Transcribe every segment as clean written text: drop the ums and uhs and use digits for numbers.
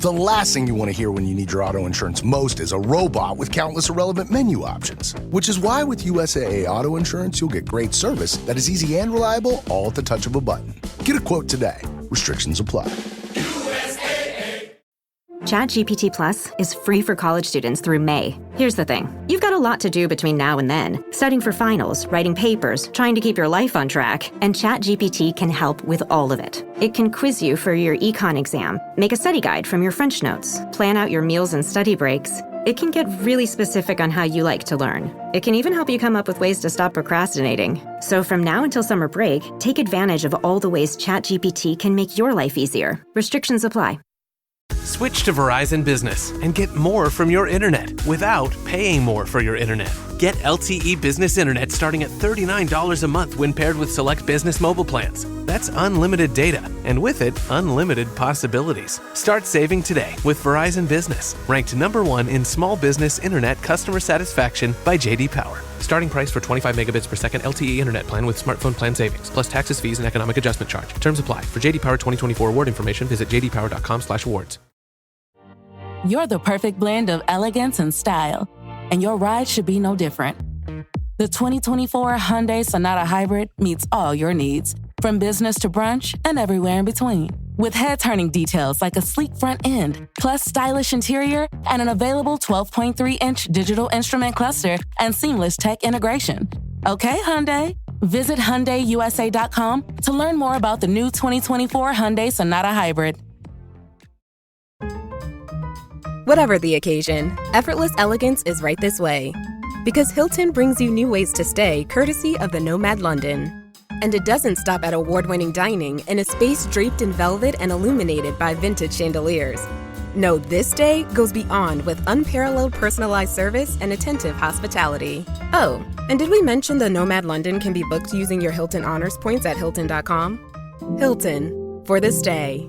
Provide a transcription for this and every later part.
The last thing you want to hear when you need your auto insurance most is a robot with countless irrelevant menu options. Which is why with USAA Auto Insurance, you'll get great service that is easy and reliable, all at the touch of a button. Get a quote today. Restrictions apply. ChatGPT Plus is free for college students through May. Here's the thing. You've got a lot to do between now and then. Studying for finals, writing papers, trying to keep your life on track, and ChatGPT can help with all of it. It can quiz you for your econ exam, make a study guide from your French notes, plan out your meals and study breaks. It can get really specific on how you like to learn. It can even help you come up with ways to stop procrastinating. So from now until summer break, take advantage of all the ways ChatGPT can make your life easier. Restrictions apply. Switch to Verizon Business and get more from your internet without paying more for your internet. Get LTE Business Internet starting at $39 a month when paired with select business mobile plans. That's unlimited data, and with it, unlimited possibilities. Start saving today with Verizon Business, ranked #1 in small business internet customer satisfaction by J.D. Power. Starting price for 25 megabits per second LTE internet plan with smartphone plan savings, plus taxes, fees, and economic adjustment charge. Terms apply. For J.D. Power 2024 award information, visit jdpower.com/awards. You're the perfect blend of elegance and style, and your ride should be no different. The 2024 Hyundai Sonata Hybrid meets all your needs, from business to brunch and everywhere in between. With head-turning details like a sleek front end, plus stylish interior, and an available 12.3-inch digital instrument cluster and seamless tech integration. Okay, Hyundai. Visit HyundaiUSA.com to learn more about the new 2024 Hyundai Sonata Hybrid. Whatever the occasion, effortless elegance is right this way. Because Hilton brings you new ways to stay courtesy of the Nomad London. And it doesn't stop at award-winning dining in a space draped in velvet and illuminated by vintage chandeliers. No, this day goes beyond with unparalleled personalized service and attentive hospitality. Oh, and did we mention the Nomad London can be booked using your Hilton Honors points at Hilton.com? Hilton, for the stay.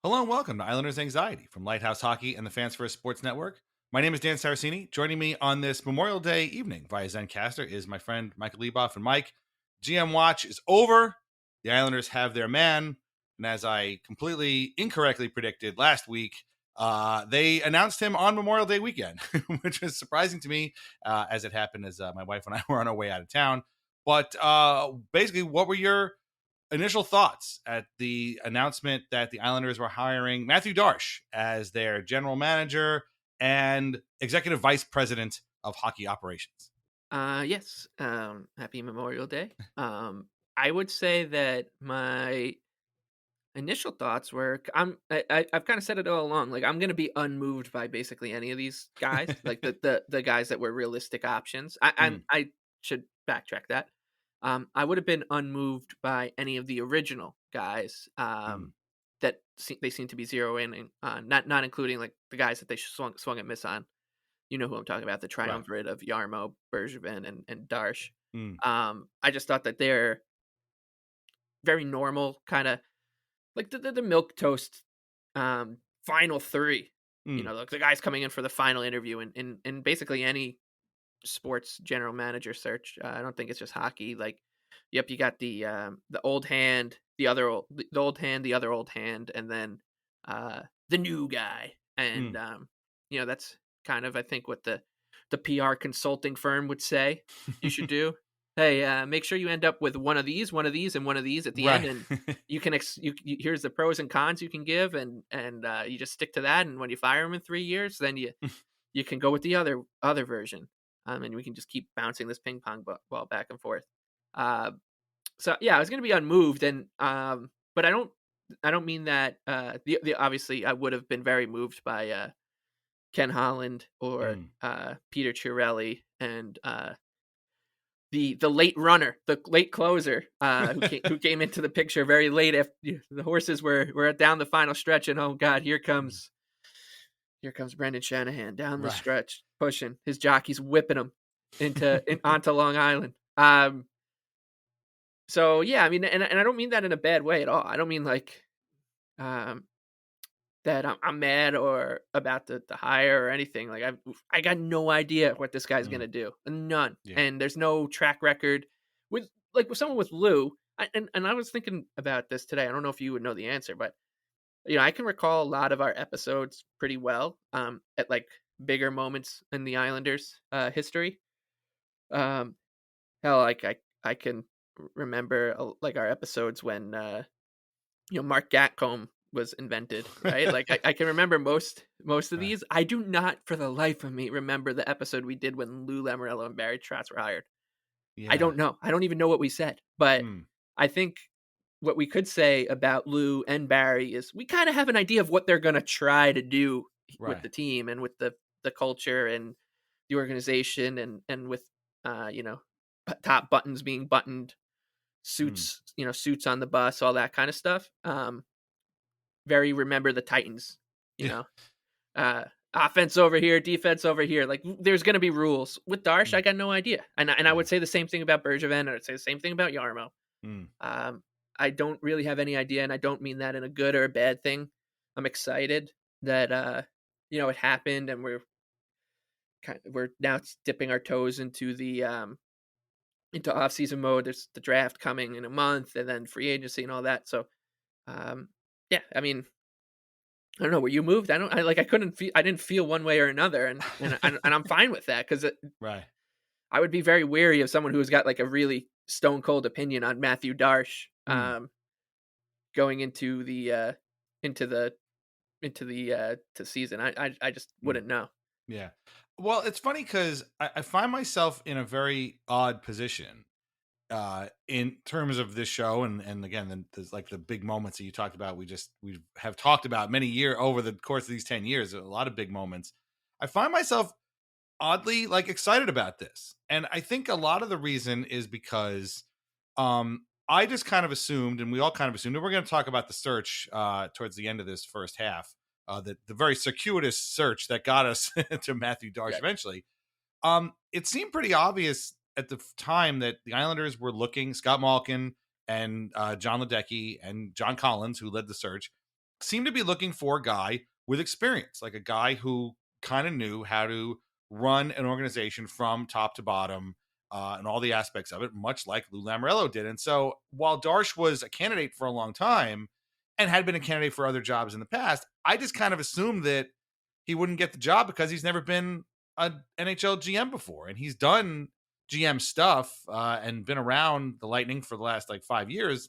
Hello and welcome to Islanders Anxiety from Lighthouse Hockey and the Fans First Sports Network. My name is Dan Saracini. Joining me on this Memorial Day evening via Zencaster is my friend Michael Leboff. And Mike, GM Watch is over. The Islanders have their man. And as I completely incorrectly predicted last week, they announced him on Memorial Day weekend, which was surprising to me as it happened as my wife and I were on our way out of town. But basically, what were your initial thoughts at the announcement that the Islanders were hiring Mathieu Darche as their general manager and executive vice president of hockey operations? Yes. Happy Memorial Day. I would say that my initial thoughts were I've kind of said it all along. Like, I'm going to be unmoved by basically any of these guys, like the guys that were realistic options. I should backtrack that. I would have been unmoved by any of the original guys that they seem to be zeroing in, not including like the guys that they swung and miss on. You know who I'm talking about, the triumvirate of Yarmo, Bergevin, and Darche. I just thought that they're very normal, kind of like the milquetoast final three. You know, like the guys coming in for the final interview in basically any sports general manager search. I don't think it's just hockey. Like, yep, you got the old hand, the old hand, the other old hand, and then the new guy. And you know, that's kind of, I think, what the PR consulting firm would say you should do. Hey, make sure you end up with one of these, and one of these at the end, and you can here's the pros and cons you can give, and you just stick to that. And when you fire them in 3 years, then you can go with the other version. And we can just keep bouncing this ping pong ball back and forth. So yeah, I was going to be unmoved, and but I don't mean that. The obviously I would have been very moved by Ken Holland or Peter Chiarelli and the late runner, the late closer who came into the picture very late after the horses were down the final stretch, and oh God, here comes Brendan Shanahan down the stretch, pushing his jockeys, whipping him onto Long Island. So yeah, I mean, and I don't mean that in a bad way at all. I don't mean like that I'm mad or about the hire or anything. Like I got no idea what this guy's gonna do, none. Yeah. And there's no track record with someone with Lou. And I was thinking about this today. I don't know if you would know the answer, but I can recall a lot of our episodes pretty well. At like bigger moments in the Islanders' history. Hell, like I can remember like our episodes when Mark Gatcombe was invented, right? Like I can remember most of these. I do not, for the life of me, remember the episode we did when Lou Lamoriello and Barry Trotz were hired. Yeah. I don't know. I don't even know what we said, but I think what we could say about Lou and Barry is we kind of have an idea of what they're going to try to do with the team and with the culture and the organization and with top buttons being buttoned, suits suits on the bus, all that kind of stuff. Very remember the Titans, offense over here, defense over here. Like there's going to be rules. With Darche, I got no idea. And I would say the same thing about Bergevin, and I'd say the same thing about Yarmo. I don't really have any idea, and I don't mean that in a good or a bad thing. I'm excited that it happened, and we're now dipping our toes into the into off-season mode. There's the draft coming in a month, and then free agency and all that. So, yeah, I mean, I don't know. Were you moved? I didn't feel one way or another, and I'm fine with that because I would be very wary of someone who's got like a really stone cold opinion on Mathieu Darche going into the season. I just wouldn't know. Yeah. Well, it's funny because I find myself in a very odd position in terms of this show. And again, there's like the big moments that you talked about. We have talked about many years over the course of these 10 years, a lot of big moments. I find myself oddly like excited about this. And I think a lot of the reason is because I just kind of assumed, and we all kind of assumed, and we're going to talk about the search towards the end of this first half, the very circuitous search that got us to Mathieu Darche eventually. It seemed pretty obvious at the time that the Islanders were looking, Scott Malkin and John Ledecky and John Collins, who led the search, seemed to be looking for a guy with experience, like a guy who kind of knew how to run an organization from top to bottom and all the aspects of it, much like Lou Lamoriello did. And so while Darche was a candidate for a long time and had been a candidate for other jobs in the past, I just kind of assumed that he wouldn't get the job because he's never been an NHL GM before. And he's done GM stuff and been around the Lightning for the last like 5 years.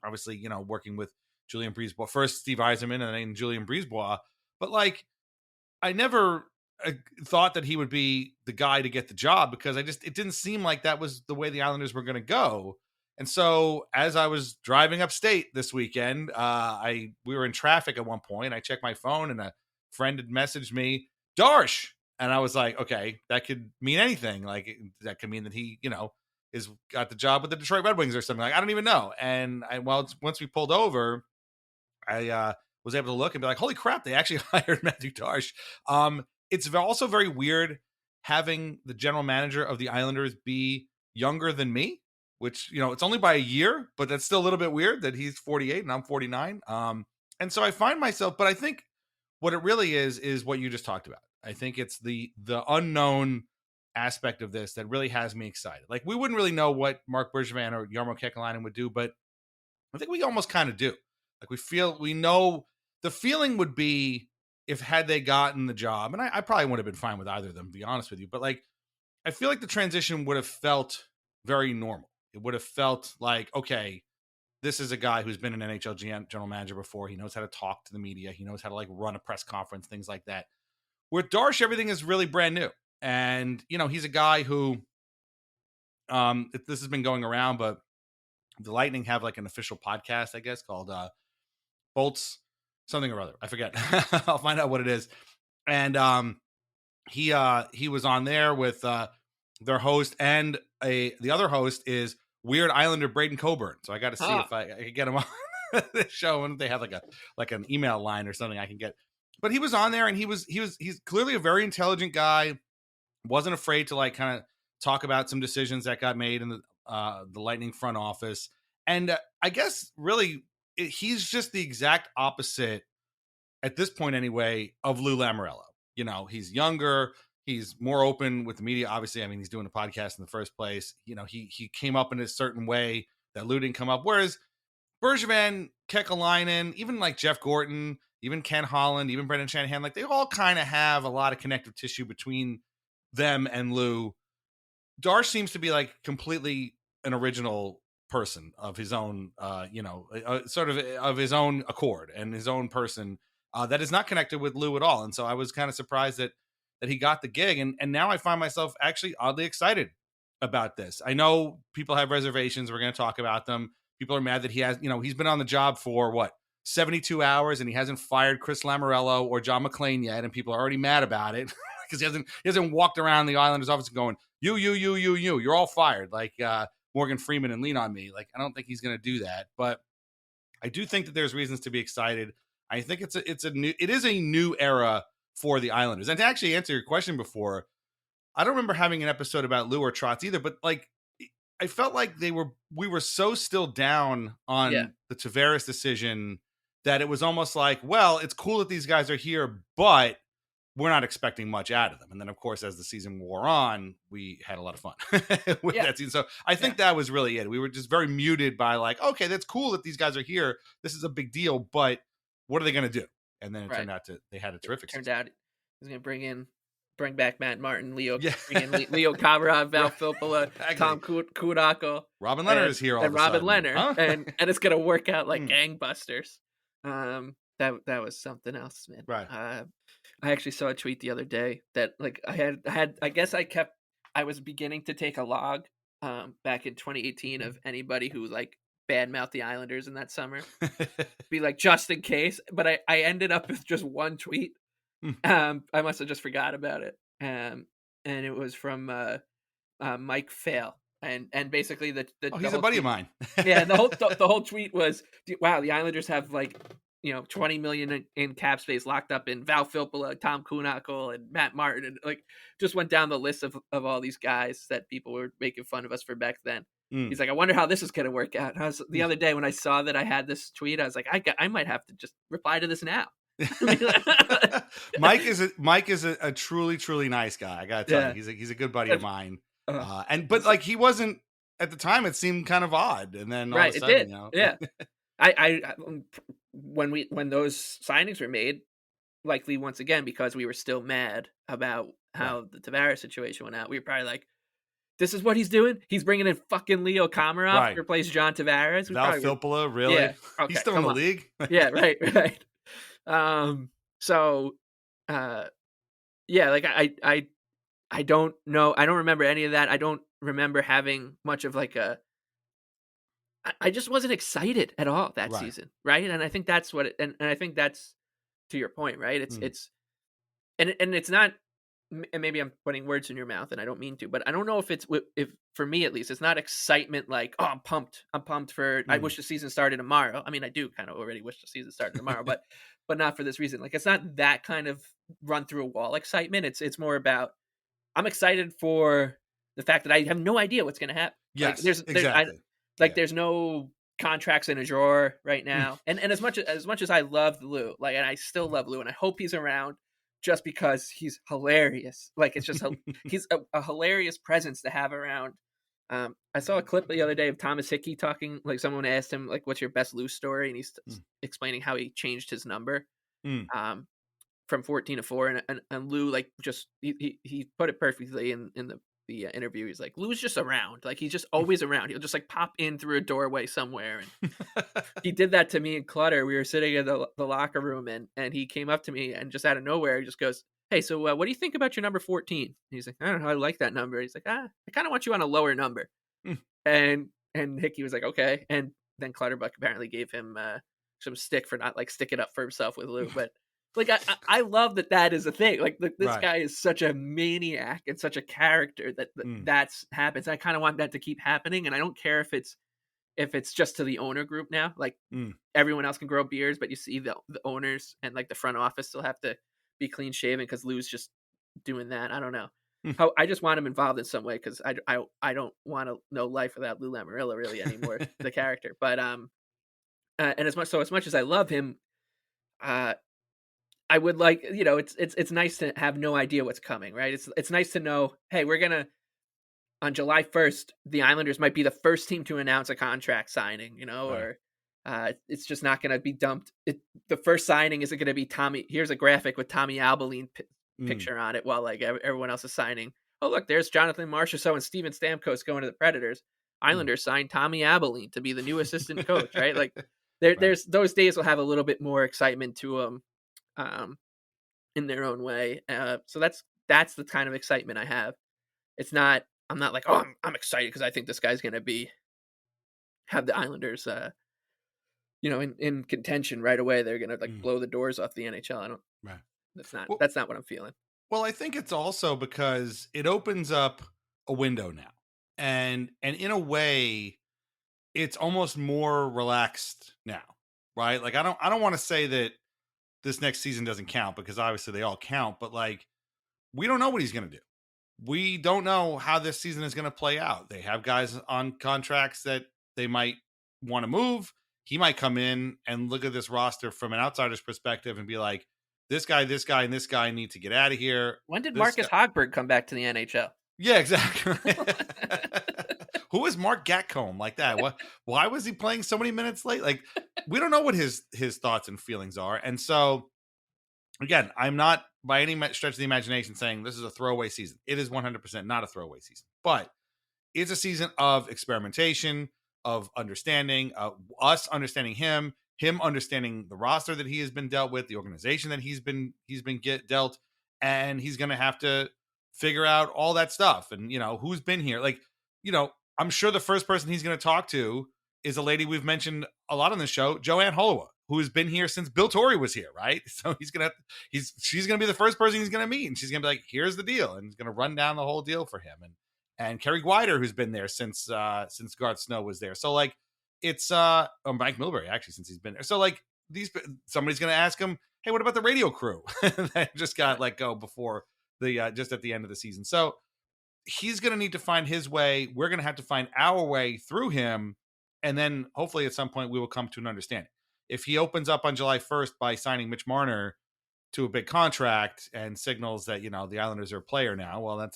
Obviously, working with Julien Brisebois, first Steve Yzerman and then Julien Brisebois. But like, I never thought that he would be the guy to get the job because it didn't seem like that was the way the Islanders were going to go. And so as I was driving upstate this weekend, we were in traffic at one point. I checked my phone and a friend had messaged me, Darche. And I was like, okay, that could mean anything. Like that could mean that he, is got the job with the Detroit Red Wings or something. Like, I don't even know. And once we pulled over, I was able to look and be like, holy crap, they actually hired Mathieu Darche. It's also very weird having the general manager of the Islanders be younger than me, which, it's only by a year, but that's still a little bit weird that he's 48 and I'm 49. And so I find myself, but I think what it really is what you just talked about. I think it's the unknown aspect of this that really has me excited. Like we wouldn't really know what Mark Bergevin or Jarmo Kekalainen would do, but I think we almost kind of do. Like we know the feeling would be if had they gotten the job, and I probably would have been fine with either of them, to be honest with you. But like, I feel like the transition would have felt very normal. It would have felt like, okay, this is a guy who's been an NHL general manager before. He knows how to talk to the media. He knows how to like run a press conference, things like that. With Darche, everything is really brand new. And, he's a guy who, this has been going around, but the Lightning have like an official podcast, I guess, called Bolts something or other. I forget. I'll find out what it is. And he was on there with their host, and the other host is Weird Islander Braden Coburn. So I got to see if I can get him on the show, and if they have like an email line or something I can get. But he was on there, and he's clearly a very intelligent guy. Wasn't afraid to like kind of talk about some decisions that got made in the Lightning front office. And I guess really he's just the exact opposite at this point anyway of Lou Lamoriello. You know, he's younger, he's more open with the media. Obviously, I mean, he's doing a podcast in the first place. You know, he came up in a certain way that Lou didn't come up. Whereas Bergevin, Kekalainen, even like Jeff Gorton, even Ken Holland, even Brendan Shanahan, like they all kind of have a lot of connective tissue between them and Lou. Darche seems to be like completely an original person of his own, sort of his own accord and his own person that is not connected with Lou at all. And so I was kind of surprised that he got the gig. And now I find myself actually oddly excited about this. I know people have reservations. We're going to talk about them. People are mad that he's been on the job for 72 hours and he hasn't fired Chris Lamoriello or John McClain yet. And people are already mad about it because he hasn't walked around the Islanders office going, you're all fired. Like Morgan Freeman and Lean on Me. Like, I don't think he's going to do that, but I do think that there's reasons to be excited. I think it is a new era for the Islanders. And to actually answer your question before, I don't remember having an episode about Lou or Trotz either, but like, I felt like we were so still down on the Tavares decision that it was almost like, well, it's cool that these guys are here, but we're not expecting much out of them. And then, of course, as the season wore on, we had a lot of fun with that season. So I think that was really it. We were just very muted by like, okay, that's cool that these guys are here. This is a big deal, but what are they going to do? And then it turned out they had a terrific season. Turned out he's going to bring back Matt Martin, Leo Komarov, Val Filppula, Tom Kudako. Robin Leonard is here all and of a Robin sudden. Leonard. Huh? And it's going to work out like gangbusters. That was something else, man. Right. I actually saw a tweet the other day that like I was beginning to take a log back in 2018 of anybody who like badmouthed the Islanders in that summer. Be like, just in case. But I ended up with just one tweet. I must have just forgot about it. And it was from Mike Fail. And basically he's a buddy of mine. Yeah, the whole tweet was, wow, the Islanders have like, $20 million in cap space locked up in Val Filppula, Tom Kuhnhackl, and Matt Martin, and like just went down the list of all these guys that people were making fun of us for back then. He's like, I wonder how this is going to work out. The other day when I saw that I had this tweet, I was like, I might have to just reply to this now. Mike is a truly, truly nice guy. I gotta tell you, he's a good buddy of mine. But like he wasn't at the time. It seemed kind of odd, and then all of a sudden, it did. Yeah. I when those signings were made, likely once again because we were still mad about how the Tavares situation went out, we were probably like, this is what he's doing. He's bringing in fucking Leo Komarov to replace John Tavares. Val Filppula, really? Yeah, okay, he's still in the league. Yeah, right. Like I don't know. I don't remember any of that. I don't remember having much of like I just wasn't excited at all that season. Right. And I think that's what it, and I think that's to your point, right? It's it's not, and maybe I'm putting words in your mouth and I don't mean to, but I don't know if for me, at least, it's not excitement. Like, oh, I'm pumped for, I wish the season started tomorrow. I mean, I do kind of already wish the season started tomorrow, but not for this reason. Like, it's not that kind of run through a wall excitement. It's more about, I'm excited for the fact that I have no idea what's going to happen. Yes, exactly. There's no contracts in a drawer right now. And as much as I love Lou, like, and I still love Lou, and I hope he's around just because he's hilarious. Like, it's just, he's a hilarious presence to have around. I saw a clip the other day of Thomas Hickey talking, like someone asked him, like, what's your best Lou story? And he's explaining how he changed his number from 14 to 4. And Lou, like, just, he put it perfectly in the interview. He's like, Lou's just around. Like, he's just always around. He'll just like pop in through a doorway somewhere. And he did that to me and Clutter. We were sitting in the locker room and he came up to me and just out of nowhere, he just goes, hey, so what do you think about your number 14? And he's like, I don't know. I like that number. He's like, I kind of want you on a lower number. And Hickey was like, okay. And then Clutterbuck apparently gave him some stick for not like sticking up for himself with Lou. But Like I love that is a thing. Like this Right. guy is such a maniac and such a character that that's happens. I kind of want that to keep happening, and I don't care if it's just to the owner group now. Like everyone else can grow beards, but you see the owners and like the front office still have to be clean shaven because Lou's just doing that. I don't know. How I just want him involved in some way because I don't want to know life without Lou Lamoriello really anymore, the character. But and as much as I love him, I would like, it's nice to have no idea what's coming, right? It's nice to know, hey, we're gonna on July 1st, the Islanders might be the first team to announce a contract signing, Right. or it's just not going to be dumped. The first signing isn't going to be Tommy. Here's a graphic with Tommy Alberline picture on it while like everyone else is signing. Oh, look, there's Jonathan Marchessault and Steven Stamkos going to the Predators. Islanders signed Tommy Alberline to be the new assistant coach, right? Like there's those days will have a little bit more excitement to them in their own way. So that's the kind of excitement I have. I'm not like, oh, I'm excited because I think this guy's going to have the Islanders, in contention right away. They're going to blow the doors off the NHL. Right. That's not what I'm feeling. Well, I think it's also because it opens up a window now, and in a way, it's almost more relaxed now, right? Like I don't want to say that this next season doesn't count because obviously they all count, but like we don't know what he's going to do. We don't know how this season is going to play out. They have guys on contracts that they might want to move. He might come in and look at this roster from an outsider's perspective and be like, this guy, and this guy need to get out of here. When did Marcus Hogberg come back to the NHL? Yeah, exactly. Who is Mark Gatcombe like that? Why was he playing so many minutes late? Like, we don't know what his thoughts and feelings are. And so, again, I'm not by any stretch of the imagination saying this is a throwaway season. It is 100% not a throwaway season, but it's a season of experimentation, of understanding, us understanding him understanding the roster that he has been dealt with, the organization that he's been dealt, and he's going to have to figure out all that stuff. And, who's been here? Like, I'm sure the first person he's going to talk to is a lady we've mentioned a lot on the show, Joanne Holloway, who has been here since Bill Torrey was here, right? So she's going to be the first person he's going to meet, and she's going to be like, here's the deal, and he's going to run down the whole deal for him. And Kerry Guider, who's been there since Garth Snow was there. So like it's Mike Milbury actually, since he's been there. So like somebody's going to ask him, hey, what about the radio crew that just got let go before the just at the end of the season? So he's going to need to find his way. We're going to have to find our way through him. And then hopefully at some point we will come to an understanding. If he opens up on July 1st by signing Mitch Marner to a big contract and signals that, the Islanders are a player now, well,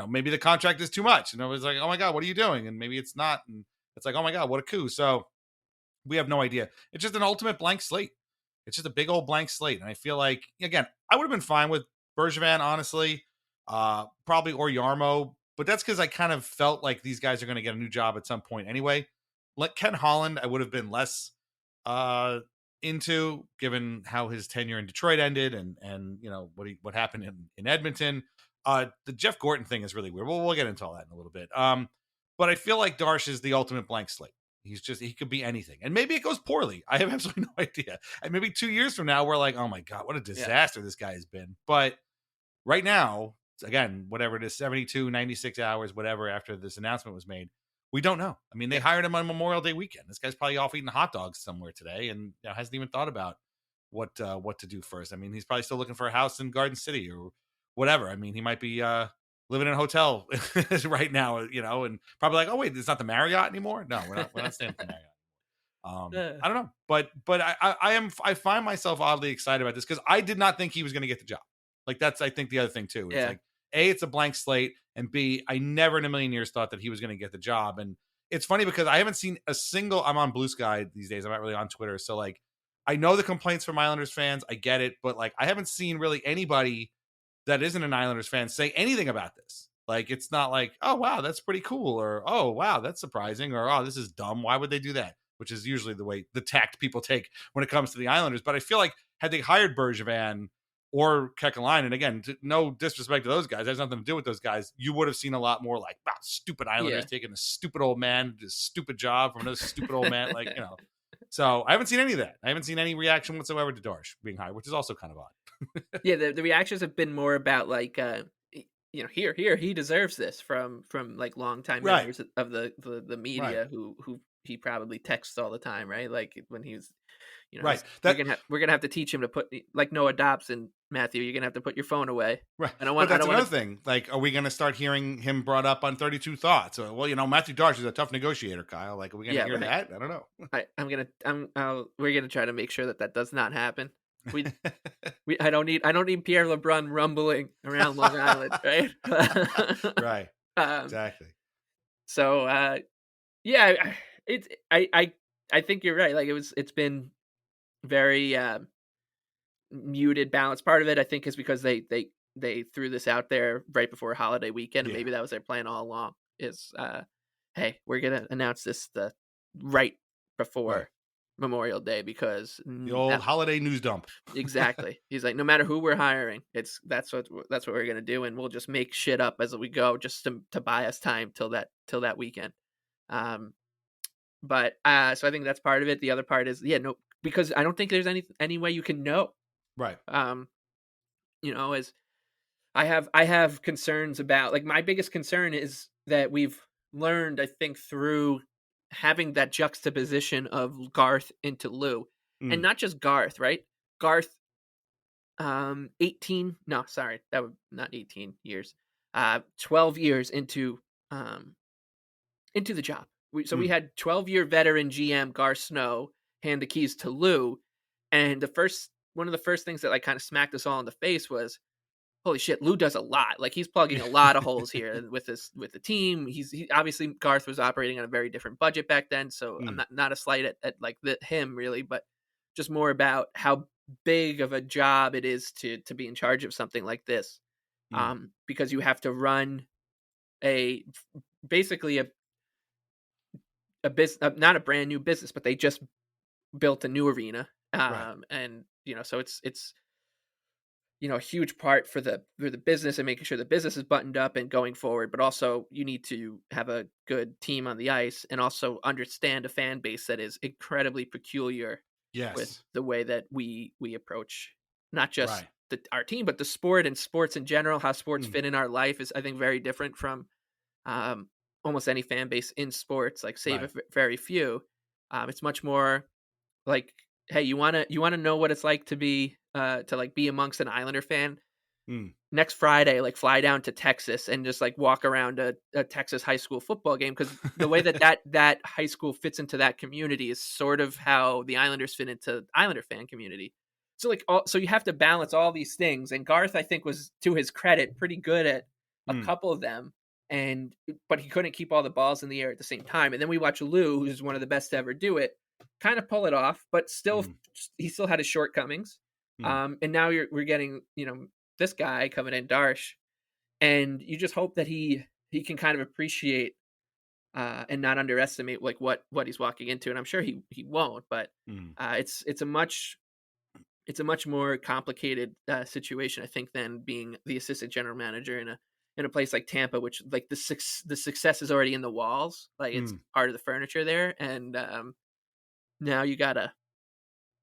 maybe the contract is too much. And everyone's like, oh my God, what are you doing? And maybe it's not. And it's like, oh my God, what a coup. So we have no idea. It's just an ultimate blank slate. It's just a big old blank slate. And I feel like, again, I would have been fine with Bergevin, honestly, probably, or Yarmo, but that's because I kind of felt like these guys are going to get a new job at some point anyway. Like Ken Holland, I would have been less into, given how his tenure in Detroit ended and what happened in Edmonton. The Jeff Gorton thing is really weird. We'll get into all that in a little bit. But I feel like Darche is the ultimate blank slate. He could be anything. And maybe it goes poorly. I have absolutely no idea. And maybe 2 years from now, we're like, oh my God, what a disaster this guy has been. But right now, again, whatever it is, 72, 96 hours, whatever, after this announcement was made, we don't know. I mean, they hired him on Memorial Day weekend. This guy's probably off eating hot dogs somewhere today and hasn't even thought about what to do first. I mean, he's probably still looking for a house in Garden City or whatever. I mean, he might be living in a hotel right now, and probably like, oh wait, it's not the Marriott anymore. No, we're not staying at the Marriott. I don't know, but I find myself oddly excited about this because I did not think he was going to get the job. Like that's, I think, the other thing too. It's like, A, it's a blank slate, and B, I never in a million years thought that he was going to get the job. And it's funny because I haven't seen a single, I'm on Blue Sky these days. I'm not really on Twitter. So like, I know the complaints from Islanders fans. I get it. But like, I haven't seen really anybody that isn't an Islanders fan say anything about this. Like, it's not like, oh, wow, that's pretty cool. Or, oh, wow, that's surprising. Or, oh, this is dumb. Why would they do that? Which is usually the tact people take when it comes to the Islanders. But I feel like had they hired Bergevin or Kekalainen, and again, no disrespect to those guys, it has nothing to do with those guys, you would have seen a lot more like, wow, stupid Islanders taking a stupid old man, this stupid job from another stupid old man. Like, So I haven't seen any of that. I haven't seen any reaction whatsoever to Darche being hired, which is also kind of odd. Yeah, the reactions have been more about like here he deserves this from like longtime Right. members of the media who he probably texts all the time, right? Like when he's Right. we're gonna have to teach him to put, like Noah Dobson, Matthew, you're gonna have to put your phone away. Right. I don't want. But that's I don't want another thing. Like, are we going to start hearing him brought up on 32 Thoughts? Well, Matthew Darche is a tough negotiator, Kyle. Like, are we going to hear that? I don't know. we're gonna try to make sure that does not happen. I don't need Pierre LeBrun rumbling around Long Island, right? Right. Exactly. So, yeah, I think you're right. Like it's been very muted balance. Part of it, I think, is because they threw this out there right before holiday weekend, and maybe that was their plan all along. Is hey, we're gonna announce this right before Memorial Day, because the old holiday news dump. Exactly. He's like, no matter who we're hiring, that's what we're gonna do, and we'll just make shit up as we go, just to buy us time till that weekend. But so I think that's part of it. The other part is because I don't think there's any way you can know. Right. As I have concerns about, like, my biggest concern is that we've learned, I think, through having that juxtaposition of Garth into Lou, and not just Garth, right? Garth, 18 years, 12 years into the job. We had 12-year veteran GM Garth Snow hand the keys to Lou, and one of the first things that like kind of smacked us all in the face was, holy shit, Lou does a lot. Like, he's plugging a lot of holes here with the team. He obviously, Garth was operating on a very different budget back then, so I'm not a slight at like him really, but just more about how big of a job it is to be in charge of something like this, because you have to run basically a business, not a brand new business, but they just built a new arena, and so it's a huge part for the business and making sure the business is buttoned up and going forward. But also, you need to have a good team on the ice and also understand a fan base that is incredibly peculiar. Yes. With the way that we approach not just our team, but the sport and sports in general. How sports fit in our life is, I think, very different from almost any fan base in sports, like save a very few. It's much more like, hey, you want to know what it's like to be be amongst an Islander fan. Next Friday, like, fly down to Texas and just like walk around a Texas high school football game, because the way that high school fits into that community is sort of how the Islanders fit into Islander fan community. So so you have to balance all these things, and Garth, I think, was, to his credit, pretty good at a couple of them, but he couldn't keep all the balls in the air at the same time. And then we watch Lou, who's one of the best to ever do it, kind of pull it off, but still he still had his shortcomings. And now we're getting this guy coming in, Darche, and you just hope that he can kind of appreciate and not underestimate like what he's walking into. And I'm sure he won't, but it's a much more complicated situation, I think, than being the assistant general manager in a place like Tampa, which, like, the success is already in the walls, like it's part of the furniture there, and now you gotta,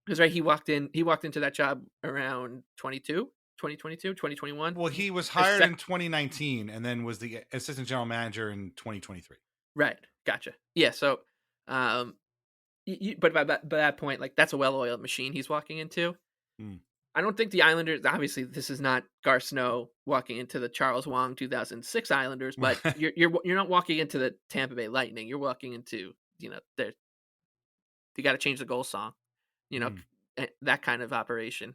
because he walked into that job around 2021. Well, he was hired in 2019 and then was the assistant general manager in 2023. Right. Gotcha. Yeah. So, but by that point, like, that's a well-oiled machine he's walking into. I don't think the Islanders, obviously this is not Garth Snow walking into the Charles Wang 2006 Islanders, but you're not walking into the Tampa Bay Lightning. You're walking into, you got to change the goal song, that kind of operation.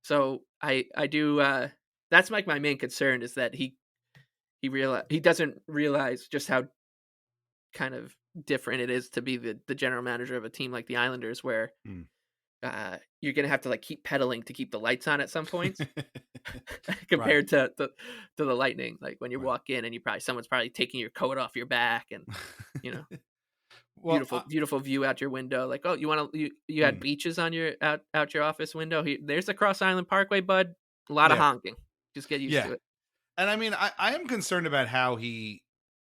So I do, that's like my main concern, is that he doesn't realize just how kind of different it is to be the general manager of a team like the Islanders, where you're going to have to like keep pedaling to keep the lights on at some points compared to the Lightning. Like, when you walk in and someone's probably taking your coat off your back, and well, beautiful view out your window. Like, oh, you had beaches on your out your office window. There's the Cross Island Parkway, bud. A lot of honking. Just get used to it. And I mean, I am concerned about how he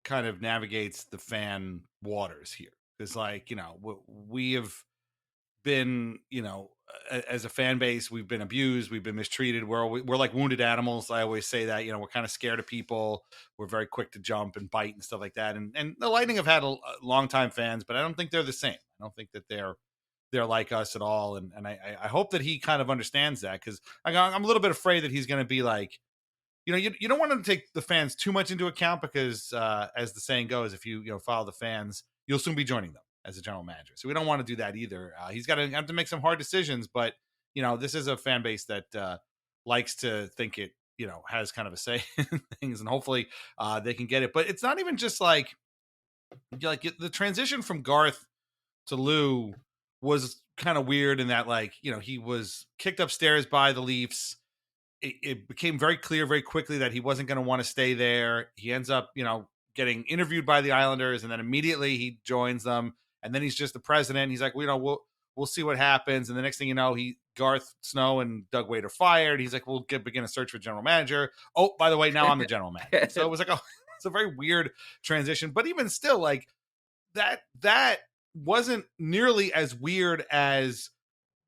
kind of navigates the fan waters here. It's like, we have been, as a fan base, we've been abused, we've been mistreated. We're like wounded animals. I always say that, we're kind of scared of people. We're very quick to jump and bite and stuff like that. And the Lightning have had a long-time fans, but I don't think they're the same. I don't think that they're like us at all. And I hope that he kind of understands that, because I'm a little bit afraid that he's going to be like, you don't want to take the fans too much into account, because as the saying goes, if you follow the fans, you'll soon be joining them as a general manager. So we don't want to do that either. He's got to have to make some hard decisions, but this is a fan base that likes to think it, has kind of a say in things, and hopefully they can get it. But it's not even just like the transition from Garth to Lou was kind of weird, in that, like, he was kicked upstairs by the Leafs. It became very clear very quickly that he wasn't going to want to stay there. He ends up, getting interviewed by the Islanders, and then immediately he joins them. And then he's just the president. He's like, we'll see what happens. And the next thing you know, Garth Snow and Doug Wade are fired. He's like, we'll begin a search for general manager. Oh, by the way, now I'm the general manager. So it was like, it's a very weird transition. But even still, like, that wasn't nearly as weird as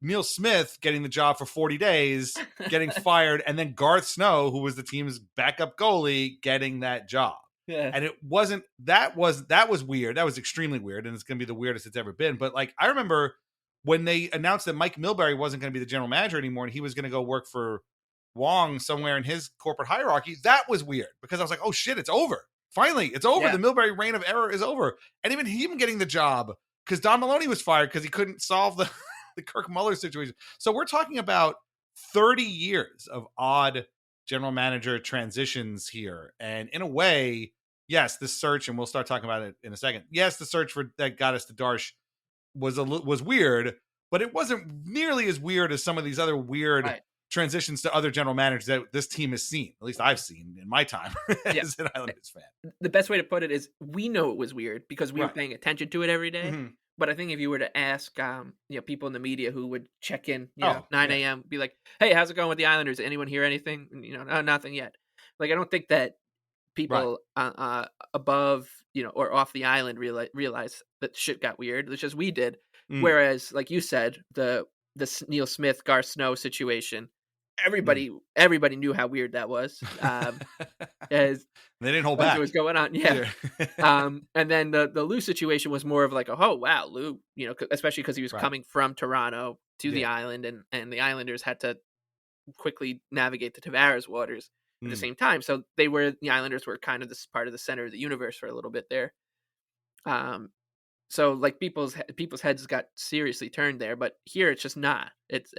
Neil Smith getting the job for 40 days, getting fired, and then Garth Snow, who was the team's backup goalie, getting that job. Yeah. And it wasn't, that was weird. That was extremely weird. And it's going to be the weirdest it's ever been. But like, I remember when they announced that Mike Milbury wasn't going to be the general manager anymore, and he was going to go work for Wong somewhere in his corporate hierarchy. That was weird, because I was like, oh shit, it's over. Finally, it's over. Yeah. The Milbury reign of error is over. And even him getting the job, because Don Maloney was fired because he couldn't solve the Kirk Muller situation. So we're talking about 30 years of odd general manager transitions here. And in a way, yes, this search, and we'll start talking about it in a second. Yes, the search that got us to Darche was weird, but it wasn't nearly as weird as some of these other weird transitions to other general managers that this team has seen. At least I've seen in my time as an Islanders fan. The best way to put it is, we know it was weird because we were paying attention to it every day. Mm-hmm. But I think if you were to ask, people in the media who would check in, 9 a.m., be like, "Hey, how's it going with the Islanders? Anyone hear anything?" And, nothing yet. Like, I don't think that people above, or off the island realize that shit got weird. It's just we did. Whereas, like you said, the Neil Smith, Garth Snow situation, everybody knew how weird that was. As they didn't hold back. What was going on, and then the Lou situation was more of like, oh wow, Lou, especially because he was coming from Toronto to the island, and the Islanders had to quickly navigate the Tavares waters at the same time. So the Islanders were kind of this part of the center of the universe for a little bit there. So like people's heads got seriously turned there, but here it's just not. It's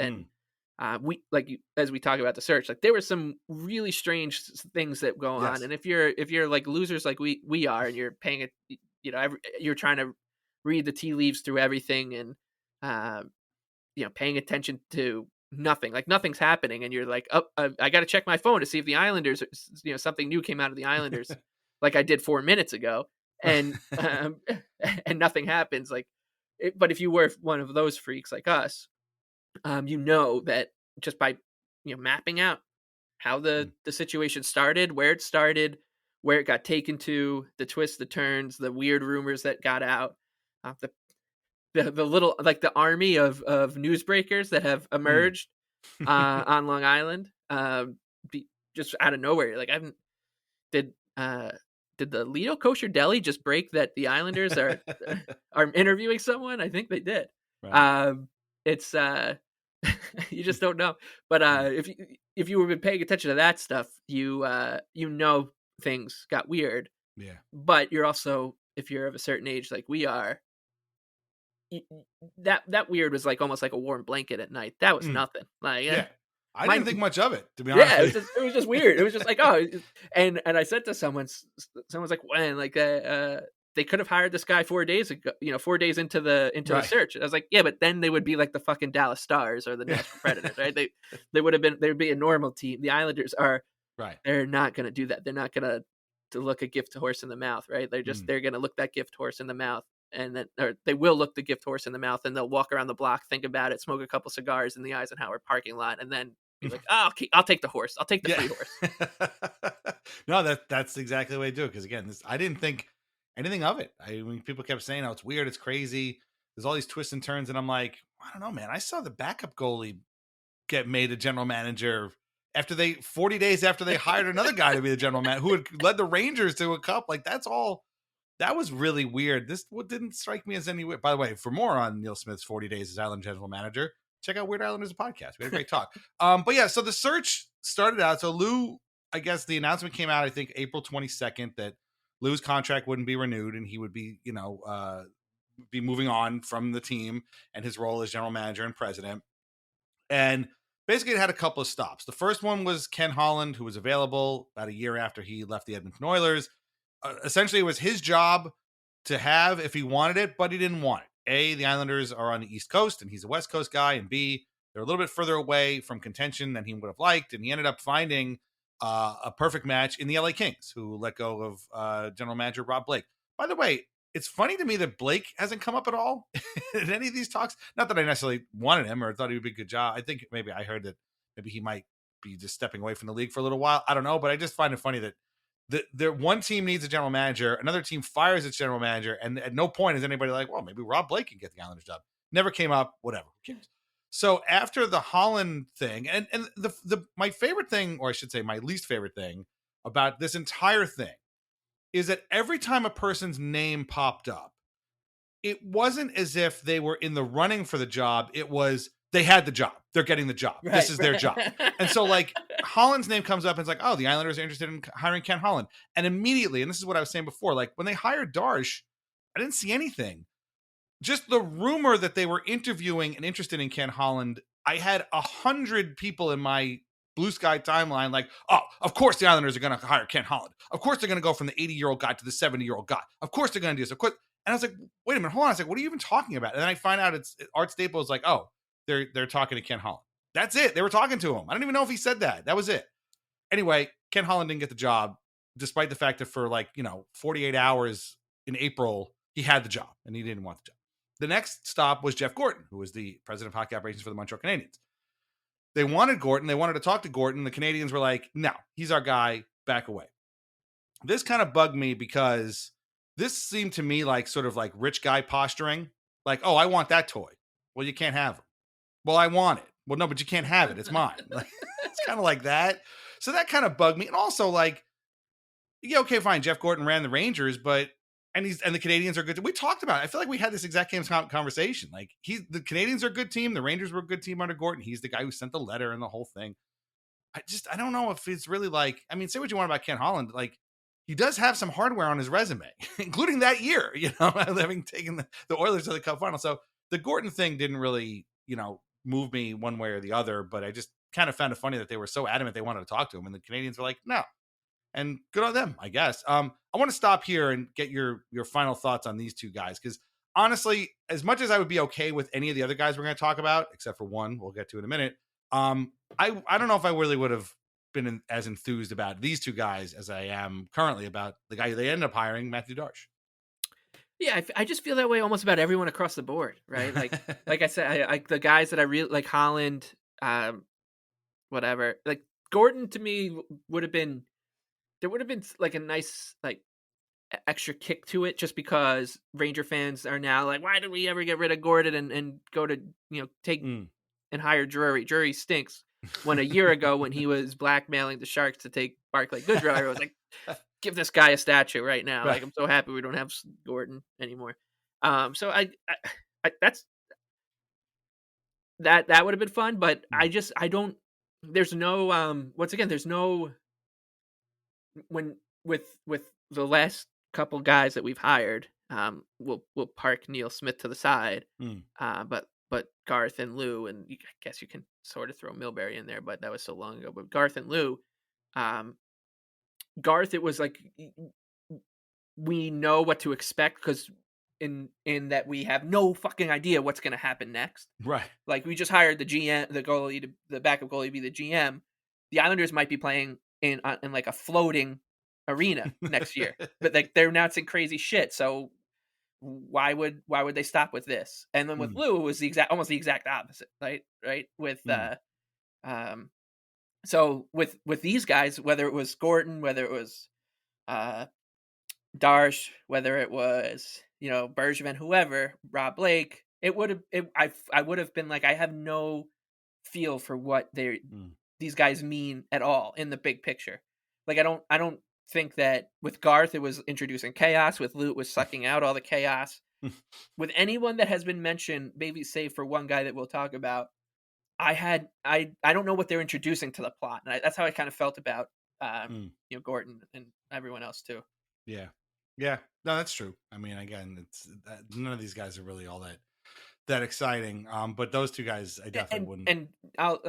as we talk about the search, like there were some really strange things that go on, and if you're like losers like we are, and you're paying it, you're trying to read the tea leaves through everything, and paying attention to nothing, like nothing's happening, and you're like, oh, I got to check my phone to see if the Islanders, something new came out of the Islanders, like I did 4 minutes ago, and and nothing happens, but if you were one of those freaks like us, that just by mapping out how the situation started, where it got taken to, the twists, the turns, the weird rumors that got out, the little, like, the army of newsbreakers that have emerged on Long Island, just out of nowhere. Like, did the Lido Kosher Deli just break that the Islanders are interviewing someone? I think they did. Right. It's you just don't know. But if you were paying attention to that stuff, things got weird. Yeah. But you're also, if you're of a certain age like we are, that weird was like almost like a warm blanket at night. That was nothing. Like, I didn't think much of it, to be honest. Yeah, it was just weird. It was just like, oh, and I said to someone's like, when, like, they could have hired this guy 4 days ago, 4 days into the search. I was like, yeah, but then they would be like the fucking Dallas Stars or the Nashville Predators, right? They'd be a normal team. The Islanders are, they're not going to do that. They're not going to look a gift horse in the mouth, right? They're just, they're going to look that gift horse in the mouth, and then, or they will look the gift horse in the mouth, and they'll walk around the block, think about it, smoke a couple cigars in the Eisenhower parking lot, and then be like, oh, okay, I'll take the horse. I'll take the free horse. No, that's exactly the way to do it. Because again, I didn't think anything of it. I mean, people kept saying, "Oh, it's weird, it's crazy. There's all these twists and turns," and I'm like, I don't know, man. I saw the backup goalie get made a general manager after 40 days after they hired another guy to be the general manager who had led the Rangers to a cup. Like, that's all. That was really weird. This didn't strike me as any weird. By the way, for more on Neil Smith's 40 days as Island general manager, check out Weird Islanders podcast. We had a great talk. But yeah, so the search started out. So Lou, I guess the announcement came out, I think April 22nd, that Lou's contract wouldn't be renewed and he would be, be moving on from the team and his role as general manager and president. And basically it had a couple of stops. The first one was Ken Holland, who was available about a year after he left the Edmonton Oilers. Essentially, it was his job to have if he wanted it, but he didn't want it. A, the Islanders are on the East Coast and he's a West Coast guy. And B, they're a little bit further away from contention than he would have liked. And he ended up finding a perfect match in the LA Kings, who let go of general manager Rob Blake. By the way, it's funny to me that Blake hasn't come up at all in any of these talks. Not that I necessarily wanted him or thought he would be a good job. I think maybe I heard that maybe he might be just stepping away from the league for a little while. I don't know, but I just find it funny that the one team needs a general manager, another team fires its general manager, and at no point is anybody like, well, maybe Rob Blake can get the Islanders job. Never came up, whatever. Who cares? So after the Holland thing, and the my favorite thing, or I should say my least favorite thing about this entire thing is that every time a person's name popped up, it wasn't as if they were in the running for the job. It was they had the job. They're getting the job. Right, this is their job. And so like Holland's name comes up and it's like, oh, the Islanders are interested in hiring Ken Holland. And immediately, and this is what I was saying before, like when they hired Darche, I didn't see anything. Just the rumor that they were interviewing and interested in Ken Holland, I had 100 people in my Blue Sky timeline like, oh, of course the Islanders are going to hire Ken Holland. Of course they're going to go from the 80-year-old guy to the 70-year-old guy. Of course they're going to do this. Of course. And I was like, wait a minute, hold on. I was like, what are you even talking about? And then I find out it's Art Staples like, oh, they're talking to Ken Holland. That's it. They were talking to him. I don't even know if he said that. That was it. Anyway, Ken Holland didn't get the job, despite the fact that for 48 hours in April, he had the job and he didn't want the job. The next stop was Jeff Gorton, who was the president of hockey operations for the Montreal Canadiens. They wanted Gorton. They wanted to talk to Gorton. The Canadians were like, no, he's our guy. Back away. This kind of bugged me because this seemed to me like sort of like rich guy posturing. Like, oh, I want that toy. Well, you can't have it. Well, I want it. Well, no, but you can't have it. It's mine. Like, it's kind of like that. So that kind of bugged me. And also like, yeah, okay, fine. Jeff Gorton ran the Rangers, but and the Canadians are good. We talked about it. I feel like we had this exact same conversation. Like the Canadians are a good team. The Rangers were a good team under Gorton. He's the guy who sent the letter and the whole thing. I don't know if it's really like, I mean, say what you want about Ken Holland. Like he does have some hardware on his resume, including that year, having taken the Oilers to the Cup final. So the Gorton thing didn't really, move me one way or the other, but I just kind of found it funny that they were so adamant they wanted to talk to him and the Canadians were like, no. And good on them, I guess. I want to stop here and get your final thoughts on these two guys. Because honestly, as much as I would be okay with any of the other guys we're going to talk about, except for one we'll get to in a minute, I don't know if I really would have been as enthused about these two guys as I am currently about the guy they ended up hiring, Mathieu Darche. Yeah, I just feel that way almost about everyone across the board, right? Like I said, I the guys that I really like, Holland, whatever. Like Gorton to me would have been. There would have been like a nice extra kick to it just because Ranger fans are now like, why did we ever get rid of Gorton and go to, take and hire Drury? Drury stinks. When a year ago when he was blackmailing the Sharks to take Barclay Goodrow, I was like, give this guy a statue right now. Right. Like, I'm so happy we don't have Gorton anymore. So I that's that would have been fun, but I don't, there's no, once again, there's no, when with the last couple guys that we've hired, we'll park Neil Smith to the side, but Garth and Lou, and I guess you can sort of throw Milbury in there, but that was so long ago. But Garth and Lou, Garth, it was like we know what to expect because in that we have no fucking idea what's going to happen next. Right. Like we just hired the GM, the goalie, the backup goalie to be the GM. The Islanders might be playing in like a floating arena next year, but like they're announcing crazy shit. So why would they stop with this? And then with Lou, it was almost the exact opposite, right? With so with these guys, whether it was Gorton, whether it was Darche, whether it was, Bergevin, whoever, Rob Blake, I would have been like, I have no feel for what these guys mean at all in the big picture. Like, I don't think that with Garth, it was introducing chaos. With Lute, was sucking out all the chaos. With anyone that has been mentioned, maybe save for one guy that we'll talk about, I don't know what they're introducing to the plot. And that's how I kind of felt about, Gordon and everyone else too. Yeah. Yeah. No, that's true. I mean, again, it's none of these guys are really all that exciting. But those two guys, I definitely wouldn't. And I'll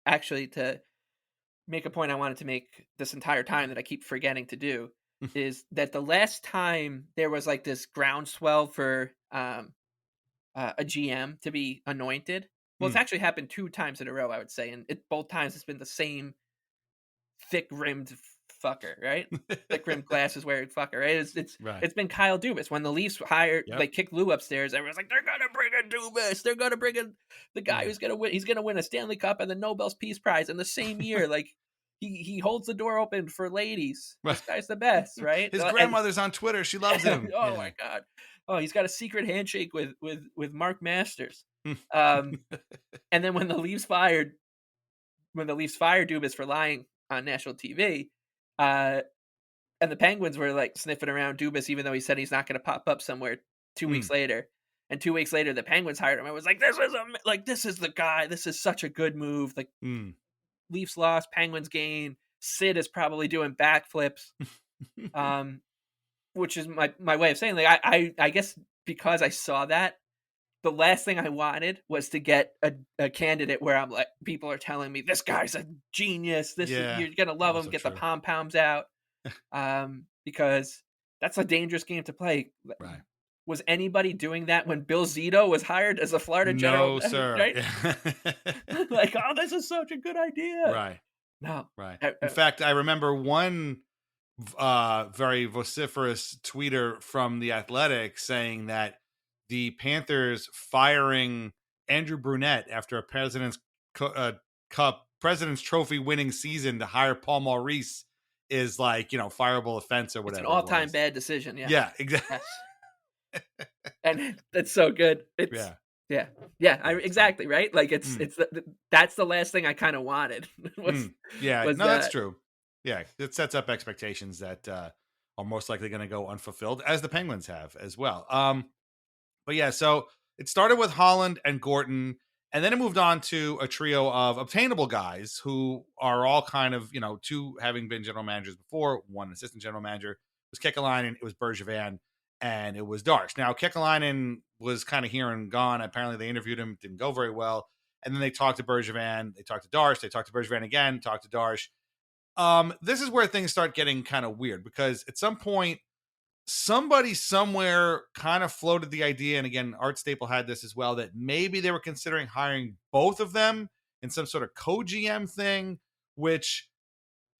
actually, to make a point I wanted to make this entire time that I keep forgetting to do, is that the last time there was like this groundswell for a GM to be anointed, well, it's actually happened 2 times in a row, I would say, and both times it's been the same thick-rimmed fucker, right? Thick-rimmed glasses wearing fucker, right? It's been Kyle Dubas. When the Leafs hired, kicked Lou upstairs, everyone's like, they're gonna bring in Dubas. They're gonna bring in the guy who's gonna win. He's gonna win a Stanley Cup and the Nobel Peace Prize in the same year. Like, he holds the door open for ladies. This guy's the best, right? His grandmother's on Twitter. She loves him. My God. Oh, he's got a secret handshake with Mark Masters. And then when the Leafs fired Dubas for lying on national TV, and the Penguins were like sniffing around Dubas, even though he said he's not going to pop up somewhere 2 weeks later. And 2 weeks later, the Penguins hired him. I was like, this is the guy. This is such a good move. Like, Leafs lost, Penguins gain. Sid is probably doing backflips, which is my way of saying, like, I guess because I saw that, the last thing I wanted was to get a candidate where I'm like, people are telling me this guy's a genius. You're gonna love him. Get the pom-poms out, because that's a dangerous game to play. Right. Was anybody doing that when Bill Zito was hired as a Florida general? No, sir. Right? Like, oh, this is such a good idea. Right. No. Right. In fact, I remember one very vociferous tweeter from The Athletic saying that the Panthers firing Andrew Brunette after a President's Trophy winning season to hire Paul Maurice is like, fireable offense or whatever. It's an all-time bad decision. Yeah. Yeah, exactly. Yes. And that's so good. Yeah. Exactly. Right. Like that's the last thing I kind of wanted. That's true. Yeah. It sets up expectations that are most likely going to go unfulfilled, as the Penguins have as well. But yeah, so it started with Holland and Gorton, and then it moved on to a trio of obtainable guys who are all kind of, 2 having been general managers before, 1 assistant general manager. It was Kekalainen, it was Bergevin, and it was Darche. Now, Kekalainen was kind of here and gone. Apparently, they interviewed him, didn't go very well. And then they talked to Bergevin, they talked to Darche, they talked to Bergevin again, talked to Darche. This is where things start getting kind of weird, because at some point, somebody somewhere kind of floated the idea, and again, Art Staple had this as well, that maybe they were considering hiring both of them in some sort of co-GM thing, which,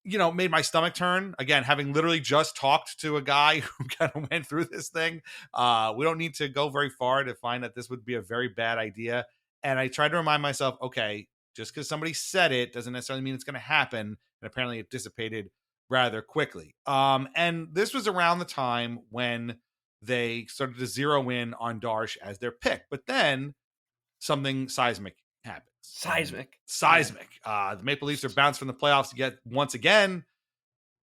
made my stomach turn. Again, having literally just talked to a guy who kind of went through this thing. We don't need to go very far to find that this would be a very bad idea. And I tried to remind myself, okay, just because somebody said it doesn't necessarily mean it's going to happen. And apparently it dissipated rather quickly. And this was around the time when they started to zero in on Darche as their pick. But then something seismic happens. Seismic. The Maple Leafs are bounced from the playoffs once again.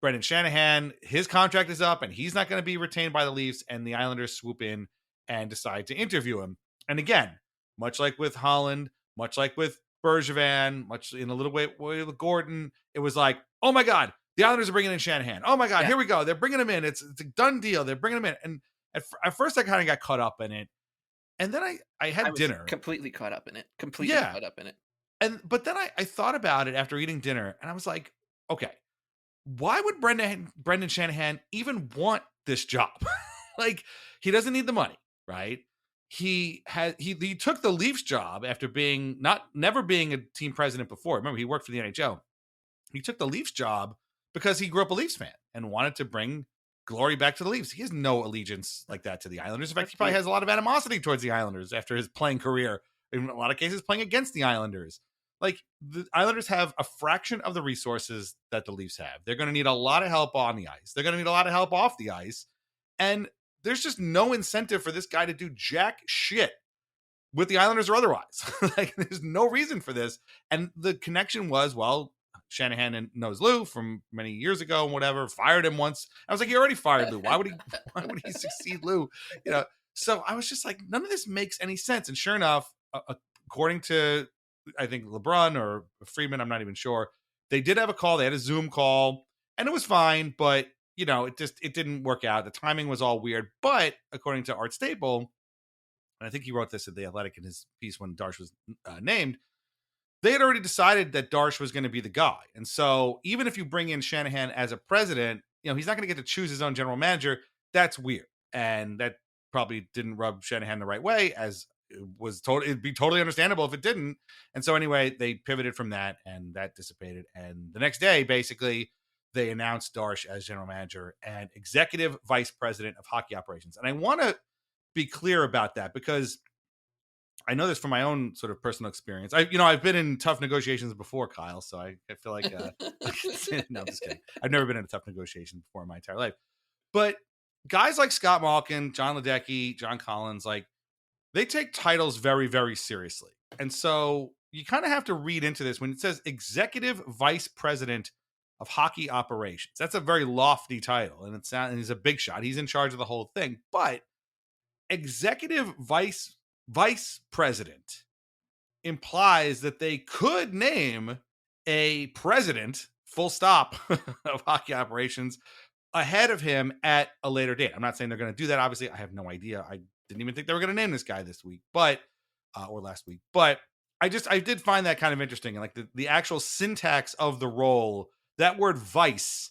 Brendan Shanahan, his contract is up and he's not going to be retained by the Leafs, and the Islanders swoop in and decide to interview him. And again, much like with Holland, much like with Bergevin, much in a little way with Gordon, it was like, oh my God, the Islanders are bringing in Shanahan. Oh my God, Here we go. They're bringing him in. It's a done deal. They're bringing him in. And at first I kind of got caught up in it. And then I had dinner. Completely caught up in it. Caught up in it. But then I thought about it after eating dinner, and I was like, okay, why would Brendan Shanahan even want this job? Like, he doesn't need the money, right? He took the Leafs job after never being a team president before. Remember, he worked for the NHL. He took the Leafs job because he grew up a Leafs fan and wanted to bring glory back to the Leafs. He has no allegiance like that to the Islanders. In fact, he probably has a lot of animosity towards the Islanders after his playing career, in a lot of cases playing against the Islanders. Like, the Islanders have a fraction of the resources that the Leafs have. They're going to need a lot of help on the ice. They're going to need a lot of help off the ice. And there's just no incentive for this guy to do jack shit with the Islanders or otherwise. Like, there's no reason for this. And the connection was, well, Shanahan knows Lou from many years ago and whatever, fired him once. I was like, he already fired Lou. Why would he succeed Lou? So I was just like, none of this makes any sense. And sure enough, according to, I think, LeBron or Friedman, I'm not even sure, they did have a call. They had a Zoom call and it was fine, but it didn't work out. The timing was all weird. But according to Art Staple, and I think he wrote this at The Athletic in his piece when Darche was named, they had already decided that Darche was going to be the guy. And so even if you bring in Shanahan as a president, he's not going to get to choose his own general manager. That's weird. And that probably didn't rub Shanahan the right way, as it'd be totally understandable if it didn't. And so anyway, they pivoted from that and that dissipated. And the next day, basically, they announced Darche as general manager and executive vice president of hockey operations. And I want to be clear about that because I know this from my own sort of personal experience. I've been in tough negotiations before, Kyle. So I feel like, no, I'm just kidding. I've never been in a tough negotiation before in my entire life. But guys like Scott Malkin, John Ledecky, John Collins, like, they take titles very, very seriously. And so you kind of have to read into this when it says executive vice president of hockey operations. That's a very lofty title, and he's a big shot. He's in charge of the whole thing. But executive vice president implies that they could name a president, full stop, of hockey operations ahead of him at a later date. I'm not saying they're going to do that. Obviously, I have no idea. I didn't even think they were going to name this guy this week, or last week. But I did find that kind of interesting. And like the actual syntax of the role, that word vice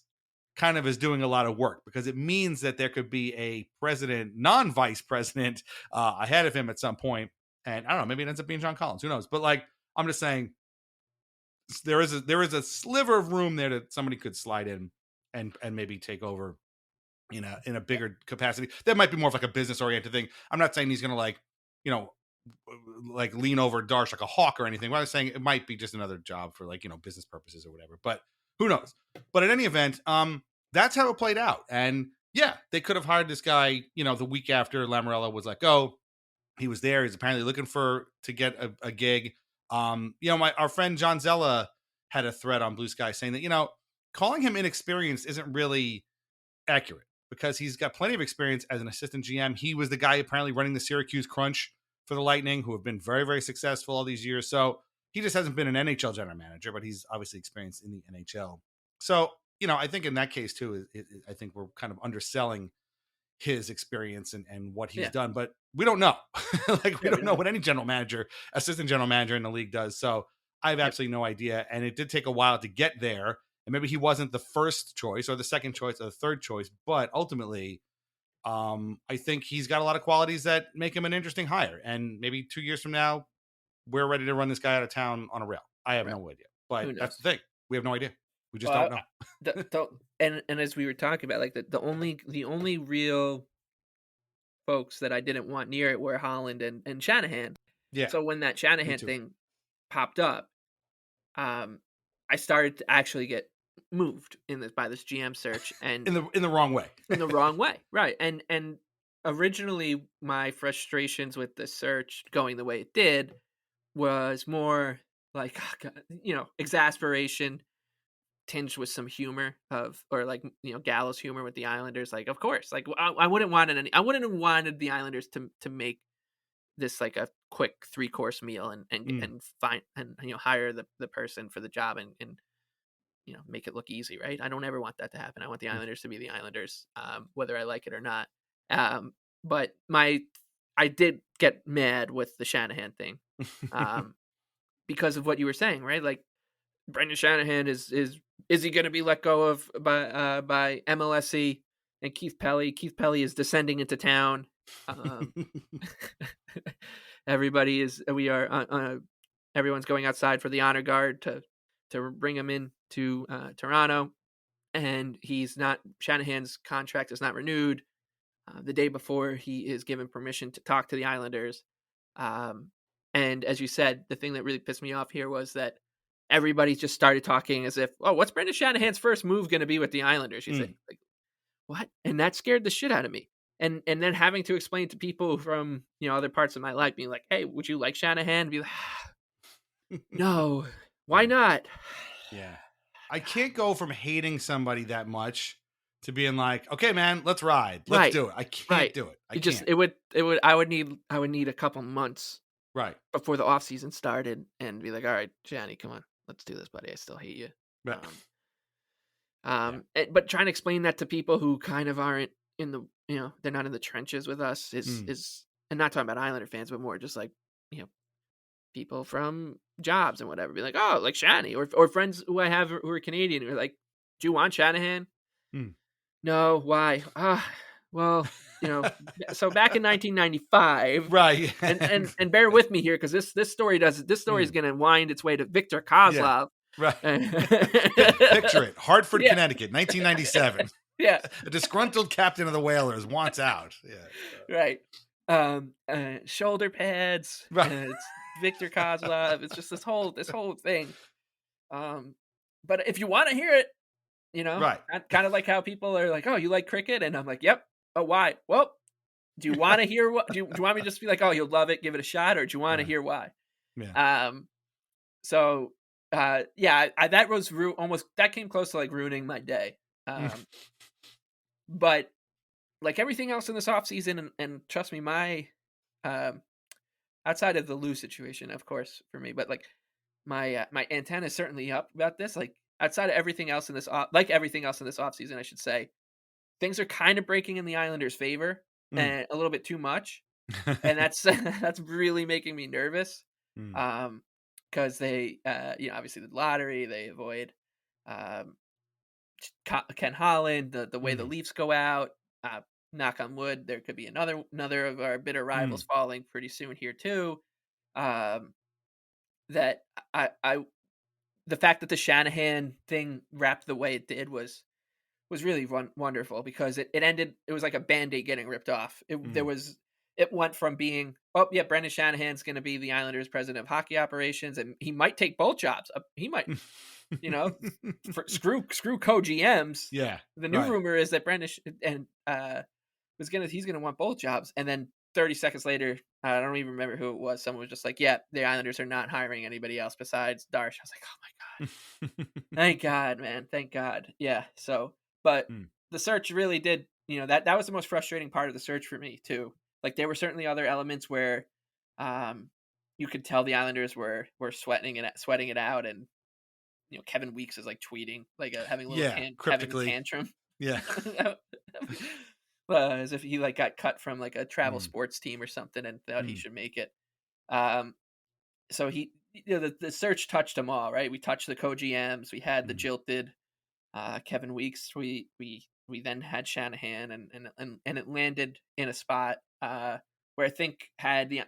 kind of is doing a lot of work because it means that there could be a president, non-vice president, ahead of him at some point. And I don't know, maybe it ends up being John Collins. Who knows? But like, I'm just saying there is a sliver of room there that somebody could slide in and maybe take over in a bigger capacity. That might be more of like a business oriented thing. I'm not saying he's going to like lean over Darche like a hawk or anything. What I was saying, it might be just another job for like, business purposes or whatever, but who knows? But in any event, that's how it played out. And yeah, they could have hired this guy, the week after Lamoriello was let go. He was there. He's apparently looking to get a gig. Our friend John Zella had a thread on Blue Sky saying that, calling him inexperienced isn't really accurate because he's got plenty of experience as an assistant GM. He was the guy apparently running the Syracuse Crunch for the Lightning, who have been very, very successful all these years. So he just hasn't been an NHL general manager, but he's obviously experienced in the NHL. So, I think in that case too, I think we're kind of underselling his experience and what he's done, but we don't know. We don't know what any assistant general manager in the league does. So I have absolutely no idea. And it did take a while to get there. And maybe he wasn't the first choice or the second choice or the third choice, but ultimately, I think he's got a lot of qualities that make him an interesting hire. And maybe 2 years from now, we're ready to run this guy out of town on a rail. I have no idea, but that's the thing. We have no idea. We just don't know. And as we were talking about, like the only real folks that I didn't want near it were Holland and Shanahan. Yeah. So when that Shanahan thing popped up, I started to actually get moved by this GM search, and in the wrong way. In the wrong way, right? And originally, my frustrations with the search going the way it did was more like, exasperation tinged with some humor gallows humor with the Islanders. Like, of course, like I wouldn't have wanted the Islanders to make this like a quick 3-course meal and find and hire the person for the job and make it look easy, right? I don't ever want that to happen. I want the Islanders to be the Islanders, whether I like it or not. But I did get mad with the Shanahan thing, because of what you were saying, right? Like, Brendan Shanahan is he going to be let go of by MLSE and Keith Pelly? Keith Pelly is descending into town. Everyone's going outside for the honor guard to bring him in to Toronto, and Shanahan's contract is not renewed the day before he is given permission to talk to the Islanders. And as you said, the thing that really pissed me off here was that everybody just started talking as if, oh, what's Brendan Shanahan's first move going to be with the Islanders? You say, like, what? And that scared the shit out of me, and then having to explain to people from, other parts of my life, being like, hey, would you like Shanahan? Be like, no, why not? Yeah. I can't go from hating somebody that much to being like, okay, man, let's ride. Let's Right. do it. I can't Right. do it. I It just, can't. I would need a couple months Right. before the off season started and be like, all right, Johnny, come on, let's do this, buddy. I still hate you. Right. But trying to explain that to people who kind of aren't in the, they're not in the trenches with us is, and not talking about Islander fans, but more just like, people from jobs and whatever, be like, oh, like Shani, or friends who I have who are Canadian who are like, do you want Shanahan? No, why? Well, so back in 1995, right? and bear with me here because this story is going to wind its way to Victor Kozlov. Right. Picture it. Hartford, Yeah. Connecticut, 1997. Yeah. A disgruntled captain of the Whalers wants out. Yeah. Right. Shoulder pads. Right. It's Victor Kozlov. It's just this whole thing. But if you want to hear it, right. Kind of like how people are like, oh, you like cricket? And I'm like, yep. Oh, why? Well, do you want to hear what? Do you want me to just be like, oh, you'll love it, give it a shot, or do you want to hear why? Yeah. So that was almost, that came close to like ruining my day. But like everything else in this offseason, and trust me, my outside of the Lou situation, of course, for me, but like my antenna is certainly up about this. Like outside of everything else in this offseason, I should say, things are kind of breaking in the Islanders' favor and a little bit too much. And that's really making me nervous. Because they, obviously the lottery, they avoid Ken Holland, the way the Leafs go out. Knock on wood, there could be another of our bitter rivals falling pretty soon here too. That the fact that the Shanahan thing wrapped the way it did was really wonderful, because it ended. It was like a Band-Aid getting ripped off. It went from being, oh yeah, Brendan Shanahan's going to be the Islanders' president of hockey operations, and he might take both jobs. He might, screw co-GMs. Yeah. The new rumor is that Brendan he's gonna want both jobs, and then 30 seconds later, I don't even remember who it was. Someone was just like, yeah, the Islanders are not hiring anybody else besides Darche. I was like, oh my God. Thank God, man. Thank God. Yeah. So, but the search really did, that was the most frustrating part of the search for me too. Like there were certainly other elements where you could tell the Islanders were sweating it out, and Kevin Weeks is like tweeting, like having a little having a tantrum. Yeah. As if he like got cut from like a travel sports team or something and thought he should make it. So he, the search touched them all, right? We touched the co-GMs. We had the jilted Kevin Weeks. We then had Shanahan, and it landed in a spot where I think as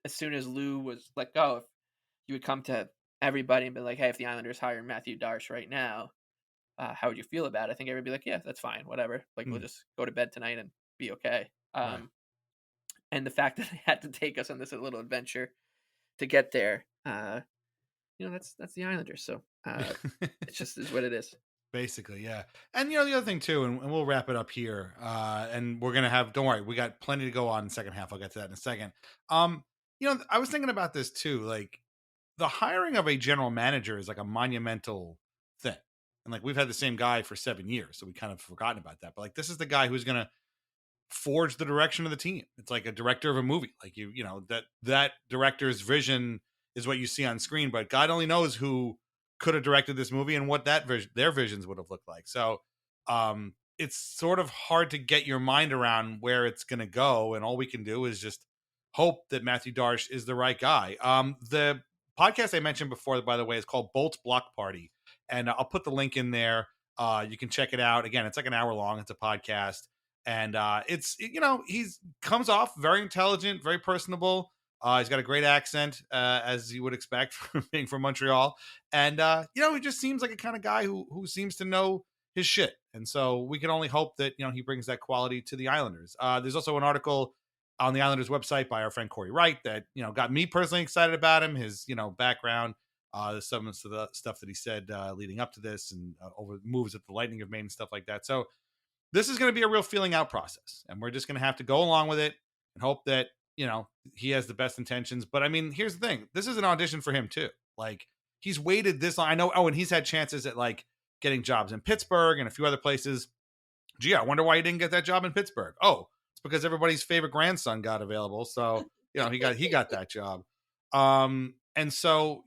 soon as Lou was let go, if you would come to everybody and be like, hey, if the Islanders hire Mathieu Darche right now, how would you feel about it? I think everybody would be like, yeah, that's fine, whatever. Like we'll just go to bed tonight and be okay. And the fact that they had to take us on this little adventure to get there, that's the Islanders. So it just is what it is. Basically, yeah. And the other thing too, and we'll wrap it up here. And we're gonna don't worry, we got plenty to go on in the second half. I'll get to that in a second. I was thinking about this too. Like the hiring of a general manager is like a monumental thing. And like we've had the same guy for 7 years, so we kind of forgotten about that. But like this is the guy who's gonna forge the direction of the team. It's like a director of a movie. Like that director's vision is what you see on screen, but God only knows who could have directed this movie and what their visions would have looked like. So it's sort of hard to get your mind around where it's going to go. And all we can do is just hope that Mathieu Darche is the right guy. The podcast I mentioned before, by the way, is called Bolt's Block Party. And I'll put the link in there. You can check it out. Again, it's like an hour long. It's a podcast. And he's comes off very intelligent, very personable. He's got a great accent, as you would expect from being from Montreal. And, he just seems like a kind of guy who seems to know his shit. And so we can only hope that, he brings that quality to the Islanders. There's also an article on the Islanders website by our friend Corey Wright that, got me personally excited about him, his, background, some of the stuff that he said leading up to this and over moves that the Lightning have made and stuff like that. So this is going to be a real feeling out process. And we're just going to have to go along with it and hope that, he has the best intentions. But I mean, here's the thing. This is an audition for him too. Like, he's waited this long. I know. Oh, and he's had chances at like getting jobs in Pittsburgh and a few other places. Gee, I wonder why he didn't get that job in Pittsburgh. Oh, it's because everybody's favorite grandson got available. So, he got that job. And so,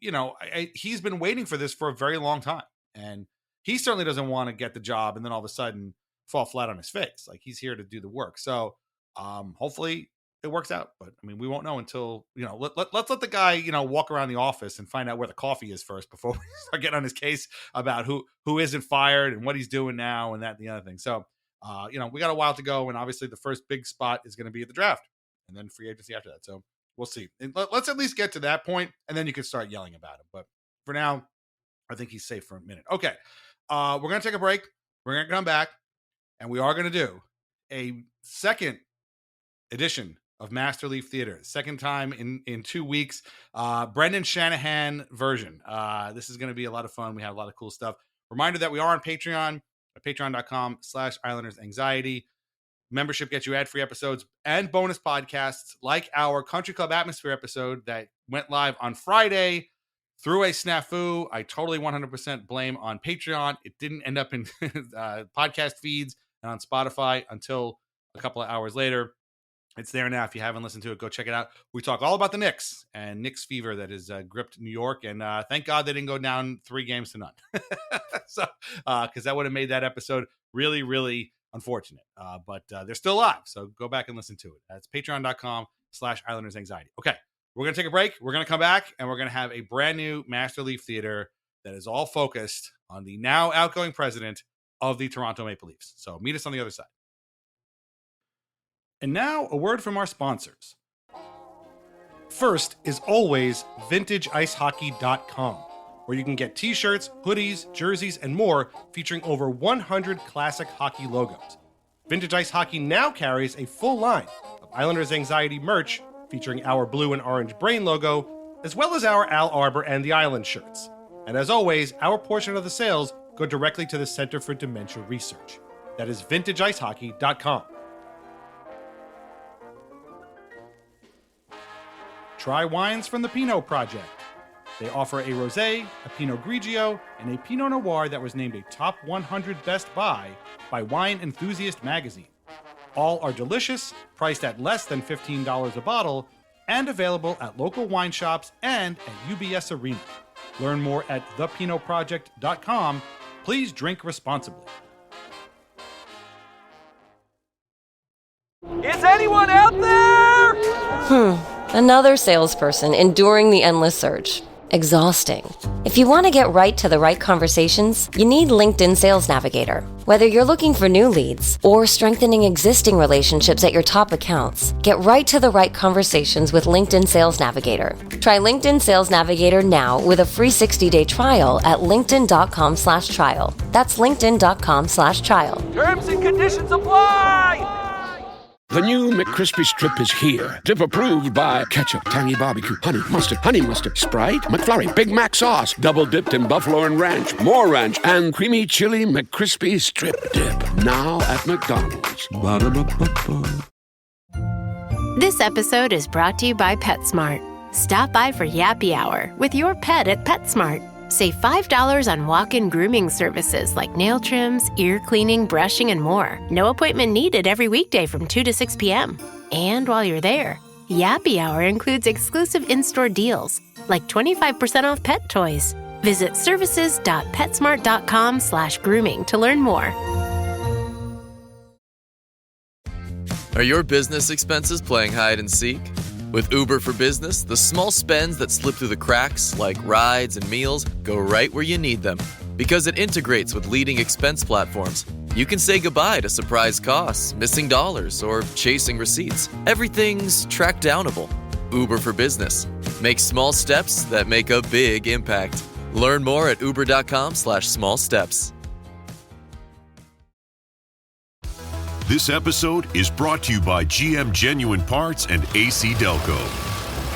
he's been waiting for this for a very long time. And he certainly doesn't want to get the job and then all of a sudden fall flat on his face. Like, he's here to do the work. So hopefully it works out. But I mean, we won't know until, let's let the guy, walk around the office and find out where the coffee is first before we start getting on his case about who isn't fired and what he's doing now and that and the other thing. So, we got a while to go. And obviously the first big spot is going to be at the draft and then free agency after that. So we'll see. And let's at least get to that point, and then you can start yelling about him. But for now, I think he's safe for a minute. Okay. We're going to take a break. We're going to come back, and we are going to do a second edition of Master Leaf Theater. Second time in 2 weeks. Brendan Shanahan version. This is going to be a lot of fun. We have a lot of cool stuff. Reminder that we are on Patreon at patreon.com/IslandersAnxiety. Membership gets you ad-free episodes and bonus podcasts like our Country Club Atmosphere episode that went live on Friday through a snafu. I totally 100% blame on Patreon. It didn't end up in podcast feeds and on Spotify until a couple of hours later. It's there now. If you haven't listened to it, go check it out. We talk all about the Knicks and Knicks fever that has gripped New York. And thank God they didn't go down 3-0. So, because that would have made that episode really, really unfortunate. But they're still alive. So go back and listen to it. That's patreon.com/IslandersAnxiety. Okay. We're going to take a break. We're going to come back and we're going to have a brand new Master Leaf Theater that is all focused on the now outgoing president of the Toronto Maple Leafs. So meet us on the other side. And now a word from our sponsors. First is always VintageIceHockey.com, where you can get t-shirts, hoodies, jerseys, and more featuring over 100 classic hockey logos. Vintage Ice Hockey now carries a full line of Islanders Anxiety merch featuring our blue and orange brain logo, as well as our Al Arbor and the Island shirts. And as always, our portion of the sales go directly to the Center for Dementia Research. That is VintageIceHockey.com. Try wines from the Pinot Project. They offer a Rosé, a Pinot Grigio, and a Pinot Noir that was named a Top 100 Best Buy by Wine Enthusiast magazine. All are delicious, priced at less than $15 a bottle, and available at local wine shops and at UBS Arena. Learn more at thepinotproject.com. Please drink responsibly. Is anyone out there? Another salesperson enduring the endless search. Exhausting. If you want to get right to the right conversations, you need LinkedIn Sales Navigator. Whether you're looking for new leads or strengthening existing relationships at your top accounts, get right to the right conversations with LinkedIn Sales Navigator. Try LinkedIn Sales Navigator now with a free 60-day trial at linkedin.com/trial. That's linkedin.com/trial. Terms and conditions apply! The new McCrispy Strip is here. Dip approved by ketchup, tangy barbecue, honey mustard, Sprite, McFlurry, Big Mac sauce, double dipped in buffalo and ranch, more ranch, and creamy chili McCrispy Strip Dip. Now at McDonald's. Ba-da-ba-ba-ba. This episode is brought to you by PetSmart. Stop by for Yappy Hour with your pet at PetSmart. Save $5 on walk-in grooming services like nail trims, ear cleaning, brushing, and more. No appointment needed every weekday from 2 to 6 p.m. And while you're there, Yappy Hour includes exclusive in-store deals, like 25% off pet toys. Visit services.petsmart.com/grooming to learn more. Are your business expenses playing hide and seek? With Uber for Business, the small spends that slip through the cracks, like rides and meals, go right where you need them. Because it integrates with leading expense platforms, you can say goodbye to surprise costs, missing dollars, or chasing receipts. Everything's track-downable. Uber for Business. Make small steps that make a big impact. Learn more at uber.com/small steps. This episode is brought to you by GM Genuine Parts and AC Delco.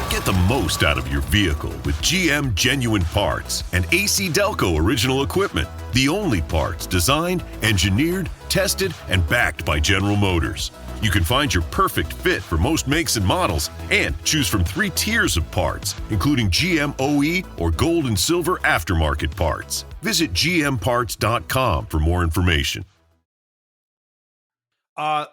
Get the most out of your vehicle with GM Genuine Parts and AC Delco original equipment. The only parts designed, engineered, tested, and backed by General Motors. You can find your perfect fit for most makes and models and choose from 3 tiers of parts, including GM OE or gold and silver aftermarket parts. Visit gmparts.com for more information.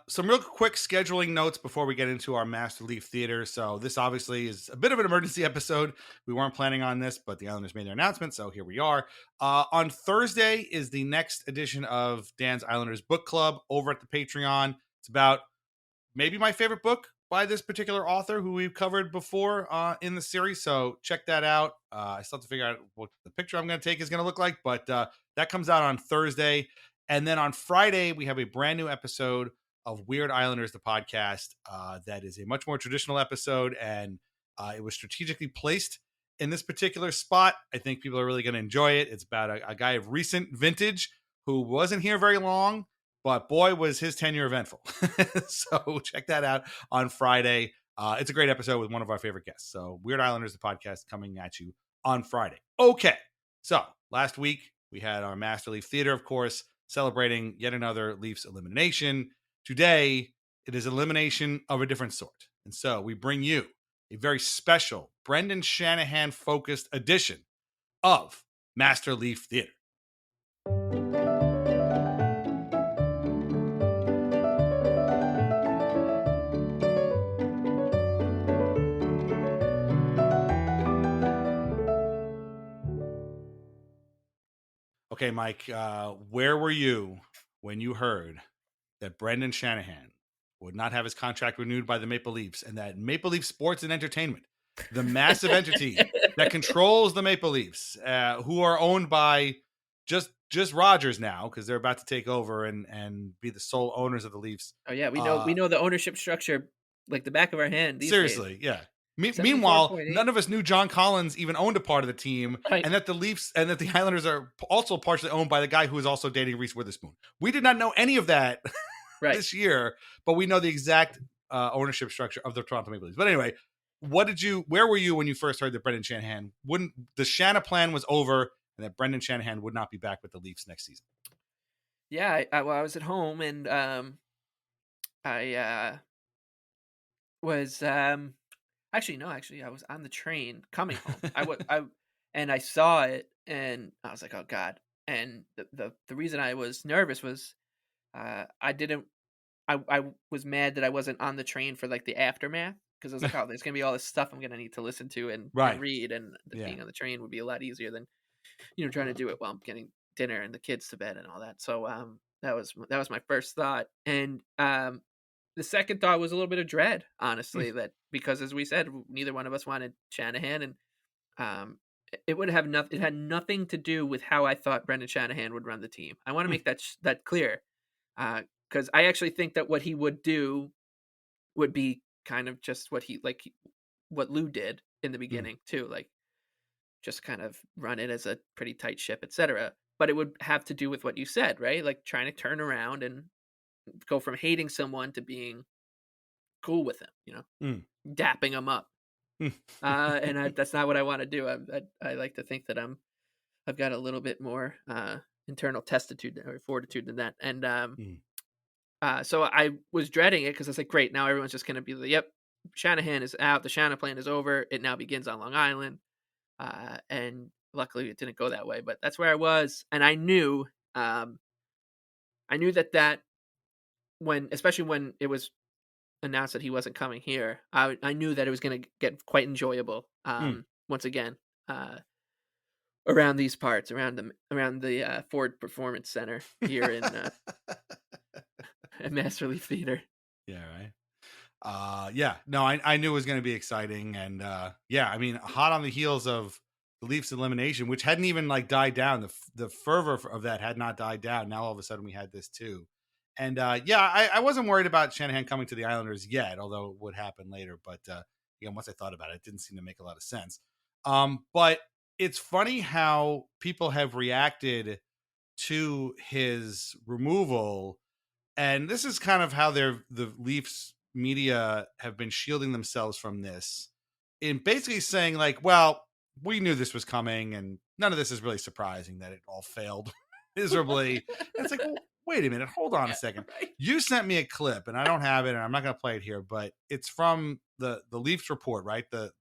Some real quick scheduling notes before we get into our Master Leaf Theater. So this obviously is a bit of an emergency episode. We weren't planning on this, but the Islanders made their announcement, so here we are. On Thursday is the next edition of Dan's Islanders Book Club over at the Patreon. It's about maybe my favorite book by this particular author who we've covered before in the series. So check that out. I still have to figure out what the picture I'm going to take is going to look like, but that comes out on Thursday. And then on Friday, we have a brand new episode of Weird Islanders, the podcast. That is a much more traditional episode, and it was strategically placed in this particular spot. I think people are really going to enjoy it. It's about a guy of recent vintage who wasn't here very long, but boy, was his tenure eventful. So check that out on Friday. It's a great episode with one of our favorite guests. So Weird Islanders, the podcast, coming at you on Friday. Okay, so last week we had our Master Leaf Theater, of course, celebrating yet another Leafs elimination. Today, it is elimination of a different sort. And so we bring you a very special Brendan Shanahan-focused edition of Master Leaf Theater. Okay, Mike, where were you when you heard that Brendan Shanahan would not have his contract renewed by the Maple Leafs, and that Maple Leaf Sports and Entertainment, the massive entity that controls the Maple Leafs, who are owned by just Rogers now, because they're about to take over and be the sole owners of the Leafs. Oh yeah, we know the ownership structure like the back of our hand. Seriously, days. Yeah. Meanwhile, none of us knew John Collins even owned a part of the team, right, and that the Leafs and that the Islanders are also partially owned by the guy who is also dating Reese Witherspoon. We did not know any of that right. this year, but we know the exact ownership structure of the Toronto Maple Leafs. But anyway, where were you when you first heard that Brendan Shanahan the Shana plan was over and that Brendan Shanahan would not be back with the Leafs next season? Yeah, I was at home and I was Actually, I was on the train coming home. And I saw it, and I was like, "Oh God!" And the reason I was nervous was, I was mad that I wasn't on the train for like the aftermath, because I was like, "Oh, there's gonna be all this stuff I'm gonna need to listen to and read, and being on the train would be a lot easier than, trying to do it while I'm getting dinner and the kids to bed and all that." So that was my first thought, and the second thought was a little bit of dread, honestly, that because, as we said, neither one of us wanted Shanahan, and it had nothing to do with how I thought Brendan Shanahan would run the team. I want to make that clear, because I actually think that what he would do would be kind of just what Lou did in the beginning too, like just kind of run it as a pretty tight ship, etc. But it would have to do with what you said, right? Like trying to turn around and go from hating someone to being cool with him, dapping him up. And that's not what I want to do. I like to think that I've got a little bit more internal testitude or fortitude than that. And so I was dreading it, because it's like, great, now everyone's just going to be like, yep, Shanahan is out. The Shanahan plan is over. It now begins on Long Island. And luckily it didn't go that way, but that's where I was. And I knew that especially when it was announced that he wasn't coming here, I knew that it was going to get quite enjoyable. Once again, around these parts, around the Ford Performance Center here in at Master Leaf Theater. Yeah, right. I knew it was going to be exciting, and I mean, hot on the heels of the Leafs elimination, which hadn't even died down. The fervor of that had not died down. Now all of a sudden we had this too. And I wasn't worried about Shanahan coming to the Islanders yet, although it would happen later. But once I thought about it, it didn't seem to make a lot of sense. But it's funny how people have reacted to his removal, and this is kind of how the Leafs media have been shielding themselves from this, in basically saying well, we knew this was coming, and none of this is really surprising that it all failed. miserably. And it's like, well, wait a minute, hold on a second. Right. You sent me a clip, and I don't have it, and I'm not going to play it here, but it's from the Leafs Report, right? The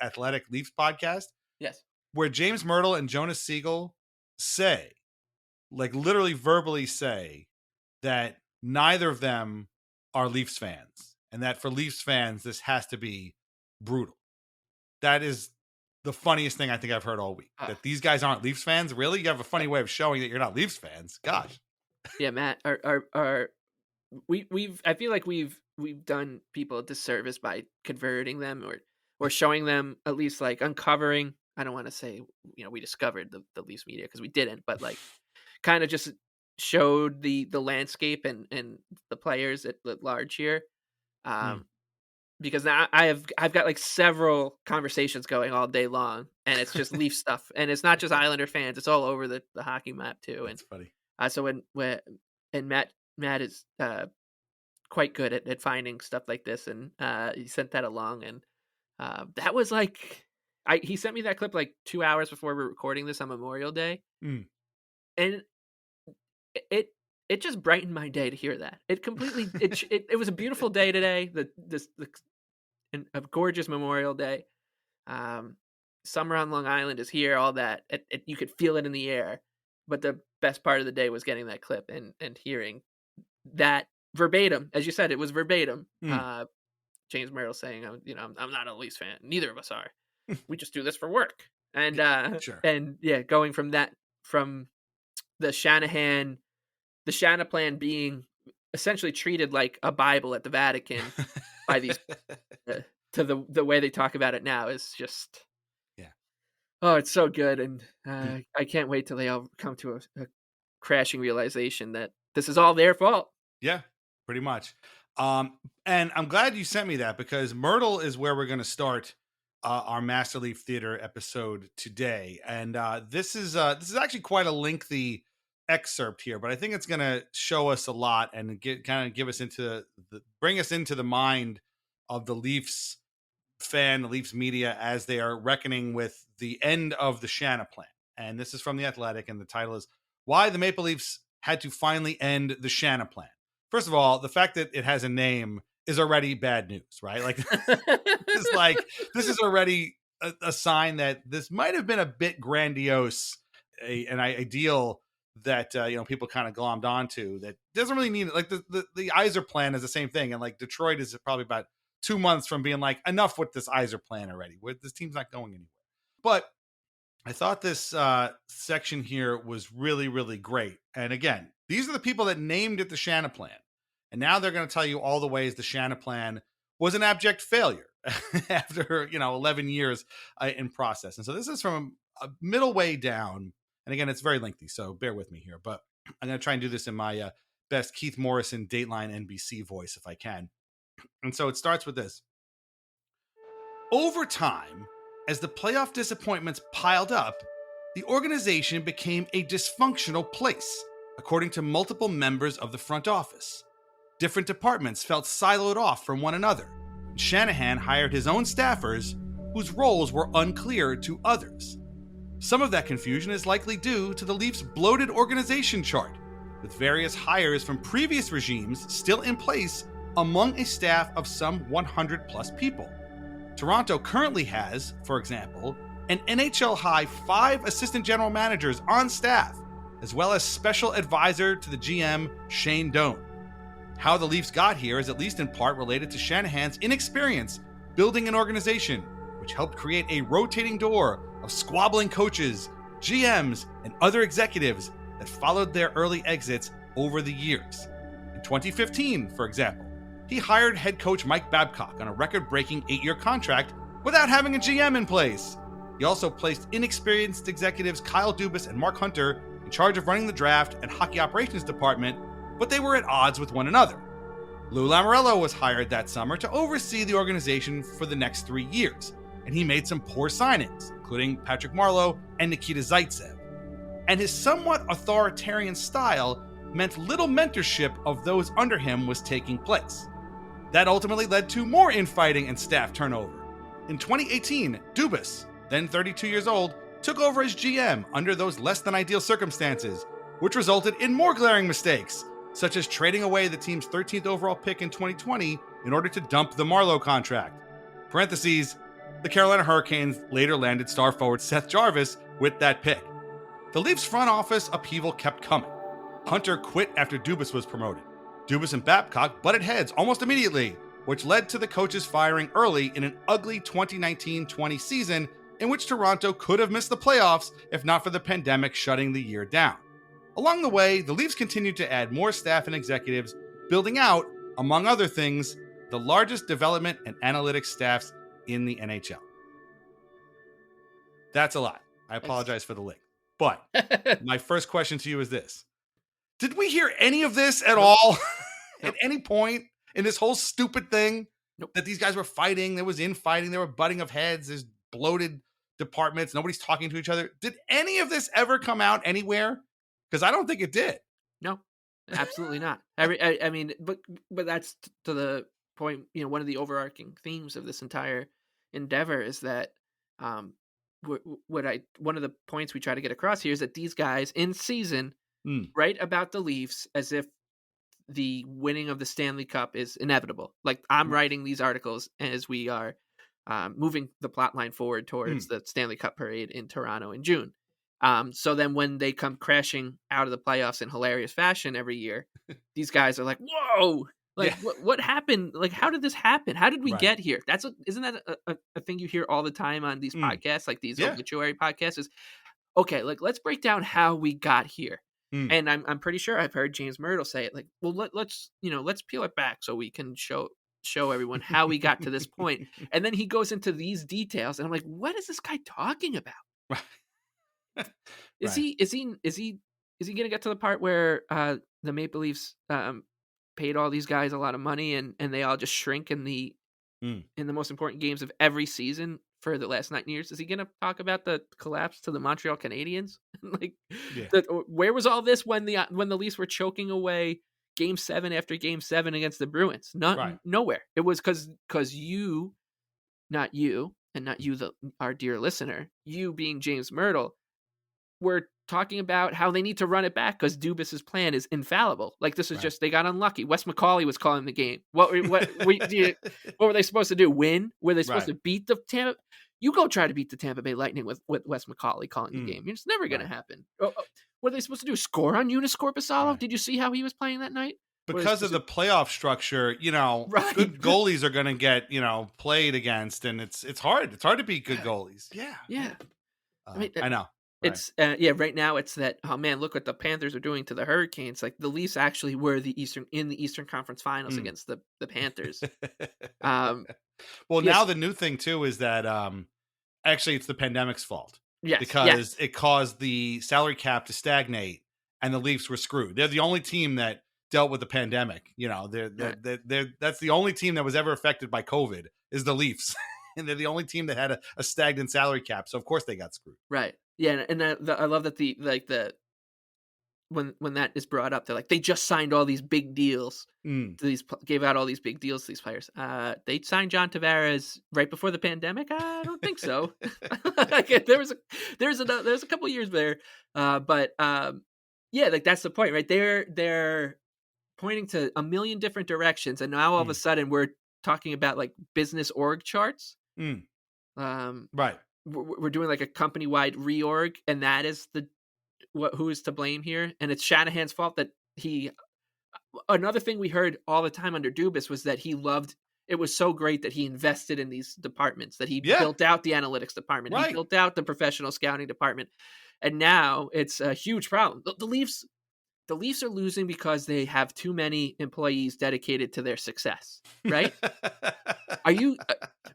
Athletic Leafs podcast, Yes. where James Myrtle and Jonas Siegel say, like literally verbally say, that neither of them are Leafs fans, and that for Leafs fans, this has to be brutal. That is the funniest thing I think I've heard all week. That these guys aren't Leafs fans. Really? You have a funny way of showing that you're not Leafs fans. Gosh. Yeah, Matt. I feel like we've done people a disservice by converting them or showing them, at least like uncovering. I don't want to say we discovered the Leafs media, because we didn't, but like kind of just showed the landscape and the players at large here. Because now I've got like several conversations going all day long, and it's just Leaf stuff, and it's not just Islander fans; it's all over the hockey map too. That's funny. So when Matt is quite good at finding stuff like this, and he sent that along, and that was like he sent me that clip like 2 hours before we were recording this on Memorial Day, and it just brightened my day to hear that. It completely it was a beautiful day today. A gorgeous Memorial Day. Summer on Long Island is here. All that you could feel it in the air. But the best part of the day was getting that clip and hearing that verbatim, as you said, it was verbatim. James Myrtle saying, I'm not a Leafs fan. Neither of us are. We just do this for work. And sure. And yeah, going from the Shanahan plan being essentially treated like a Bible at the Vatican by these to the way they talk about it now is just, oh, it's so good. And I can't wait till they all come to a crashing realization that this is all their fault. Yeah, pretty much. And I'm glad you sent me that, because Myrtle is where we're going to start our Master Leaf Theater episode today. And this is actually quite a lengthy excerpt here, but I think it's going to show us a lot and give us bring us into the mind of the Leafs fan, the Leafs media, as they are reckoning with the end of the Shanna plan. And this is from The Athletic, and the title is "Why the Maple Leafs Had to Finally End the Shanna Plan." First of all, the fact that it has a name is already bad news, right? Like, this is already a sign that this might have been a bit grandiose, an ideal that people kind of glommed onto that doesn't really need it. Like the Iser plan is the same thing, and like Detroit is probably about 2 months from being like, enough with this Iser plan already. This team's not going anywhere. But I thought this section here was really, really great. And again, these are the people that named it the Shanna plan, and now they're going to tell you all the ways the Shanna plan was an abject failure after 11 years in process. And so this is from a middle way down. And again, it's very lengthy, so bear with me here. But I'm going to try and do this in my best Keith Morrison Dateline NBC voice if I can. And so it starts with this. Over time, as the playoff disappointments piled up, the organization became a dysfunctional place, according to multiple members of the front office. Different departments felt siloed off from one another. Shanahan hired his own staffers, whose roles were unclear to others. Some of that confusion is likely due to the Leafs' bloated organization chart, with various hires from previous regimes still in place among a staff of some 100-plus people. Toronto currently has, for example, an NHL-high 5 assistant general managers on staff, as well as special advisor to the GM, Shane Doan. How the Leafs got here is at least in part related to Shanahan's inexperience building an organization, which helped create a rotating door of squabbling coaches, GMs, and other executives that followed their early exits over the years. In 2015, for example, he hired head coach Mike Babcock on a record-breaking 8-year contract without having a GM in place. He also placed inexperienced executives Kyle Dubas and Mark Hunter in charge of running the draft and hockey operations department, but they were at odds with one another. Lou Lamoriello was hired that summer to oversee the organization for the next 3 years, and he made some poor signings, including Patrick Marleau and Nikita Zaitsev. And his somewhat authoritarian style meant little mentorship of those under him was taking place. That ultimately led to more infighting and staff turnover. In 2018, Dubas, then 32 years old, took over as GM under those less than ideal circumstances, which resulted in more glaring mistakes, such as trading away the team's 13th overall pick in 2020 in order to dump the Marlowe contract. Parentheses, the Carolina Hurricanes later landed star forward Seth Jarvis with that pick. The Leafs front office upheaval kept coming. Hunter quit after Dubas was promoted. Dubas and Babcock butted heads almost immediately, which led to the coach's firing early in an ugly 2019-20 season in which Toronto could have missed the playoffs if not for the pandemic shutting the year down. Along the way, the Leafs continued to add more staff and executives, building out, among other things, the largest development and analytics staffs in the NHL. That's a lot. I apologize for the link. But my first question to you is this. Did we hear any of this at all? At any point in this whole stupid thing? That these guys were fighting, there was infighting, there were butting of heads, there's bloated departments, nobody's talking to each other. Did any of this ever come out anywhere? Because I don't think it did. No, absolutely not. I mean, but that's to the point. One of the overarching themes of this entire endeavor is that one of the points we try to get across here is that these guys in season write about the Leafs as if the winning of the Stanley Cup is inevitable. Like I'm writing these articles as we are moving the plot line forward towards the Stanley Cup parade in Toronto in June. So then when they come crashing out of the playoffs in hilarious fashion every year, these guys are like, whoa, like what happened? Like, how did this happen? How did we get here? Isn't that a thing you hear all the time on these podcasts, like these obituary podcasts is, okay, like let's break down how we got here. And I'm pretty sure I've heard James Myrtle say it like, well, let's peel it back so we can show everyone how we got to this point. And then he goes into these details and I'm like, what is this guy talking about? Is he gonna get to the part where the Maple Leafs paid all these guys a lot of money and they all just shrink in the most important games of every season for the last 9 years? Is he gonna talk about the collapse to the Montreal Canadiens? Where was all this when the Leafs were choking away Game 7 after Game 7 against the Bruins? Nowhere. It was because you, not you, and not you, our dear listener, you being James Myrtle, were talking about how they need to run it back because Dubas's plan is infallible. Like this is just, they got unlucky. Wes McCauley was calling the game. What were they supposed to do? Win? Were they supposed to beat the Tampa? You go try to beat the Tampa Bay Lightning with Wes McCauley calling the game. It's never going to happen. What are they supposed to do? Score on Unis Korpisalo? Did you see how he was playing that night? Because of the playoff structure, good goalies are going to get, played against, and it's hard. It's hard to beat good goalies. Yeah. I know. It's right now it's that, oh man, look what the Panthers are doing to the Hurricanes. Like the Leafs actually were in the Eastern Conference Finals against the Panthers. Now the new thing too is that actually it's the pandemic's fault. Yes. Because it caused the salary cap to stagnate and the Leafs were screwed. They're the only team that dealt with the pandemic. That's the only team that was ever affected by COVID is the Leafs. And they're the only team that had a stagnant salary cap. So of course they got screwed. Right. Yeah, and I love that when that is brought up, they're like, they just signed all these big deals. Gave out all these big deals to these players. They signed John Tavares right before the pandemic. I don't think so. There's a couple years there, but like that's the point, right? They're pointing to a million different directions, and now all of a sudden we're talking about like business org charts. Right. We're doing like a company-wide reorg, and that is who is to blame here. And it's Shanahan's fault that another thing we heard all the time under Dubas was that it was so great that he invested in these departments, that he built out the analytics department, he built out the professional scouting department. And now it's a huge problem. The Leafs are losing because they have too many employees dedicated to their success, right?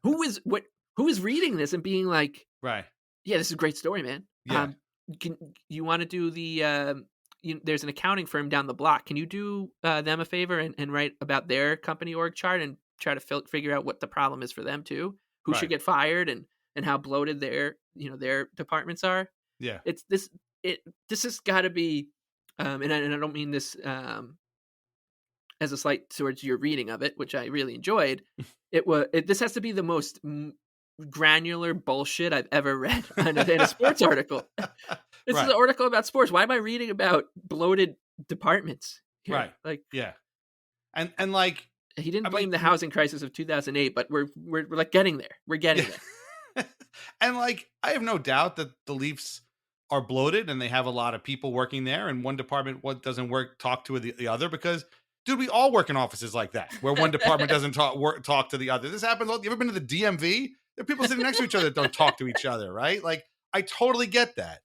Who is reading this and being like, right? Yeah, this is a great story, man. Yeah. You want to do there's an accounting firm down the block. Can you do them a favor and write about their company org chart and try to figure out what the problem is for them too? Who should get fired and how bloated their departments are? Yeah, this has got to be, and I don't mean this as a slight towards your reading of it, which I really enjoyed. This has to be the most granular bullshit I've ever read in a sports article. This is Right. an article about sports. Why am I reading about bloated departments here? Right. Like, Yeah. And like, he didn't I blame mean, the housing crisis of 2008, but we're like getting there. We're getting yeah. there. And like, I have no doubt that the Leafs are bloated and they have a lot of people working there, and one department what doesn't work talk to the other, because dude, we all work in offices like that where one department doesn't talk to the other. This happens. You ever been to the DMV? There are people sitting next to each other that don't talk to each other, right? Like, I totally get that.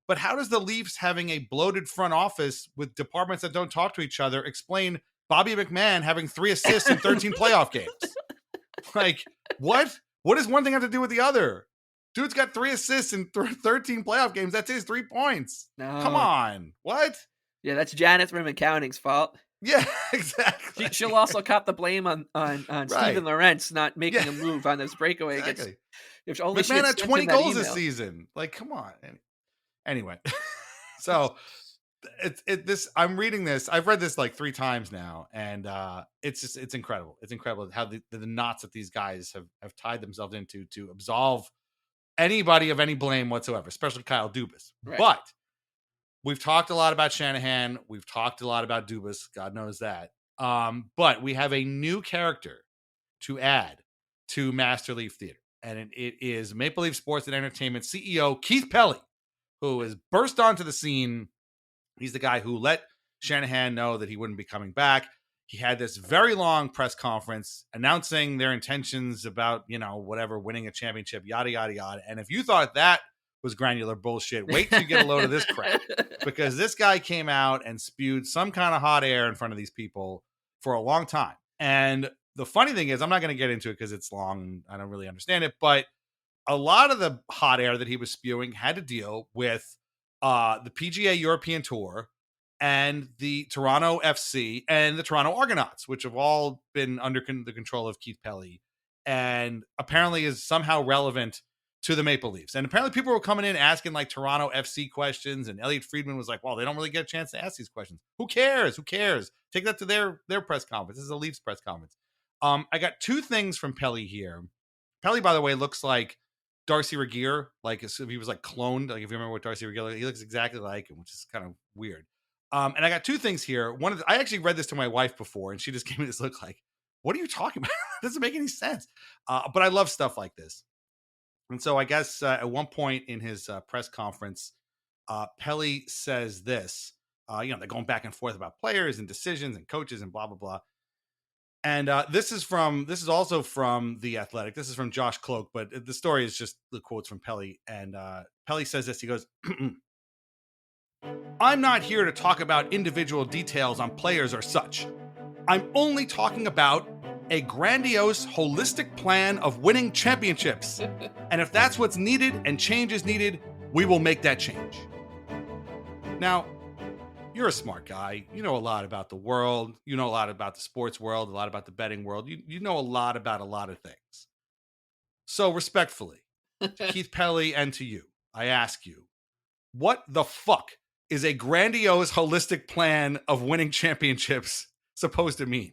But how does the Leafs having a bloated front office with departments that don't talk to each other explain Bobby McMahon having 3 assists in 13 playoff games? Like, what? What does one thing have to do with the other? Dude's got 3 assists in 13 playoff games. That's his 3 points. No. Come on. What? Yeah, that's Janet from accounting's fault. Yeah, exactly. She'll also cop the blame on Steven Lorentz not making a move on this breakaway. Exactly. If only McMahon had 20 goals this season. Like, come on. Anyway, so I'm reading this. I've read this like 3 times now, and it's incredible. It's incredible how the knots that these guys have tied themselves into to absolve anybody of any blame whatsoever, especially Kyle Dubas. Right. But we've talked a lot about Shanahan. We've talked a lot about Dubas. God knows that. But we have a new character to add to Master Leaf Theater, and it is Maple Leaf Sports and Entertainment CEO Keith Pelly, who has burst onto the scene. He's the guy who let Shanahan know that he wouldn't be coming back. He had this very long press conference announcing their intentions about, whatever, winning a championship, yada, yada, yada. And if you thought that was granular bullshit, wait till you get a load of this crap. Because this guy came out and spewed some kind of hot air in front of these people for a long time. And the funny thing is, I'm not going to get into it because it's long. I don't really understand it. But a lot of the hot air that he was spewing had to deal with the PGA European Tour and the Toronto FC and the Toronto Argonauts, which have all been under the control of Keith Pelly, and apparently is somehow relevant to the Maple Leafs. And apparently people were coming in asking like Toronto FC questions, and Elliot Friedman was like, well, they don't really get a chance to ask these questions. Who cares? Take that to their press conference. This is a Leafs press conference. I got 2 things from Pelly here. Pelly, by the way, looks like Darcy Regier, like if he was like cloned, like if you remember what Darcy Regier, he looks exactly like him, which is kind of weird. And I got 2 things here. One, I actually read this to my wife before, and she just gave me this look like, what are you talking about? It doesn't make any sense. But I love stuff like this. And so I guess at one point in his press conference, Pelly says this, they're going back and forth about players and decisions and coaches and blah, blah, blah. And this is also from The Athletic. This is from Josh Cloak, but the story is just the quotes from Pelly. And Pelly says this, he goes, I'm not here to talk about individual details on players or such. I'm only talking about a grandiose, holistic plan of winning championships. And if that's what's needed and change is needed, we will make that change. Now, you're a smart guy. You know a lot about the world. You know a lot about the sports world, a lot about the betting world. You know a lot about a lot of things. So respectfully, to Keith Pelly and to you, I ask you, what the fuck is a grandiose, holistic plan of winning championships supposed to mean?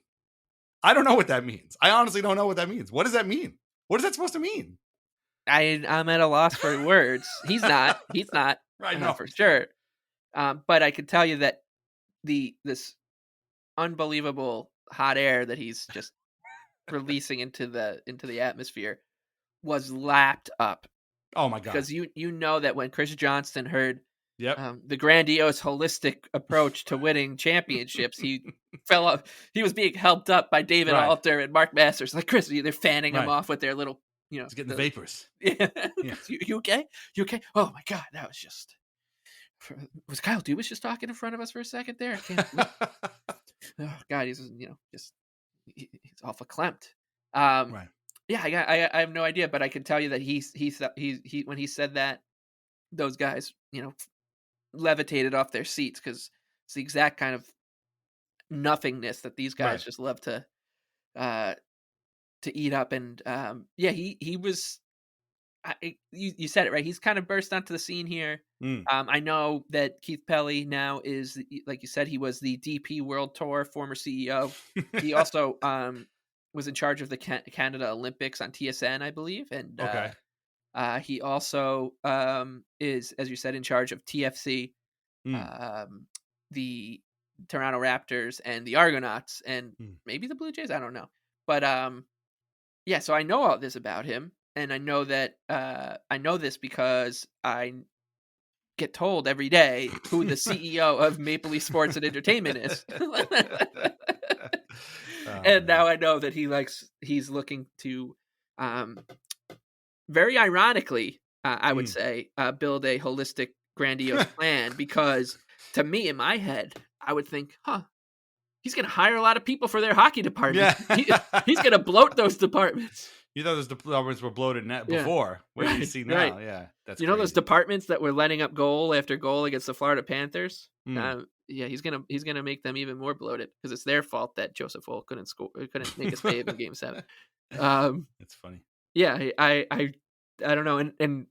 I don't know what that means. I honestly don't know what that means. What does that mean? What is that supposed to mean? I'm at a loss for words. He's not. Right, no, for sure. But I can tell you that this unbelievable hot air that he's just releasing into the atmosphere was lapped up. Oh my god! Because you know that when Chris Johnston heard Yep. The grandiose, holistic approach to winning championships, he fell off. He was being helped up by David Alter and Mark Masters. Like, Chris, they're fanning him off with their little, He's getting the vapors. Yeah. You okay? You okay? Oh my God, that was just. Was Kyle Dubas just talking in front of us for a second there? I can't. Oh God, he's he's awful clamped. Right. Yeah, I have no idea, but I can tell you that he when he said that, those guys, levitated off their seats, because it's the exact kind of nothingness that these guys just love to eat up. And he was. You said it right. He's kind of burst onto the scene here. I know that Keith Pelly now is, like you said, he was the DP World Tour former CEO. He also was in charge of the Canada Olympics on TSN, I believe, and He also is, as you said, in charge of TFC, the Toronto Raptors, and the Argonauts, and maybe the Blue Jays. I don't know, but yeah. So I know all this about him, and I know that I know this because I get told every day who the CEO of Maple Leaf Sports and Entertainment is. And now I know that he's looking to, very ironically, I would say, build a holistic, grandiose plan, because to me, in my head, I would think, he's going to hire a lot of people for their hockey department. Yeah. He's going to bloat those departments. You thought those departments were bloated before. What do you see now? Right. Yeah, that's know those departments that were letting up goal after goal against the Florida Panthers. Yeah, he's gonna make them even more bloated, because it's their fault that Joseph Woll couldn't make a save in Game 7. It's funny. Yeah, I don't know, and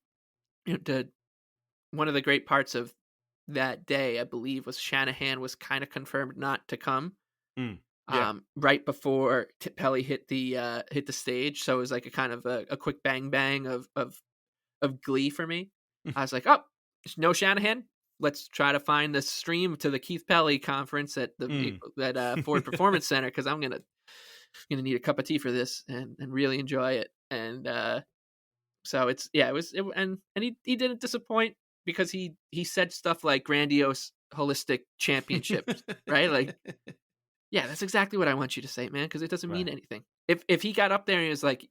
one of the great parts of that day, I believe, was Shanahan was kind of confirmed not to come. Right before Pelly hit the stage, so it was like a kind of a quick bang of glee for me. I was like, oh, no Shanahan. Let's try to find the stream to the Keith Pelly conference at the Ford Performance Center, because I'm gonna need a cup of tea for this and really enjoy it. And so and he didn't disappoint, because he said stuff like grandiose, holistic championship, right? Like, yeah, that's exactly what I want you to say, man, because it doesn't mean anything. If he got up there and he was like,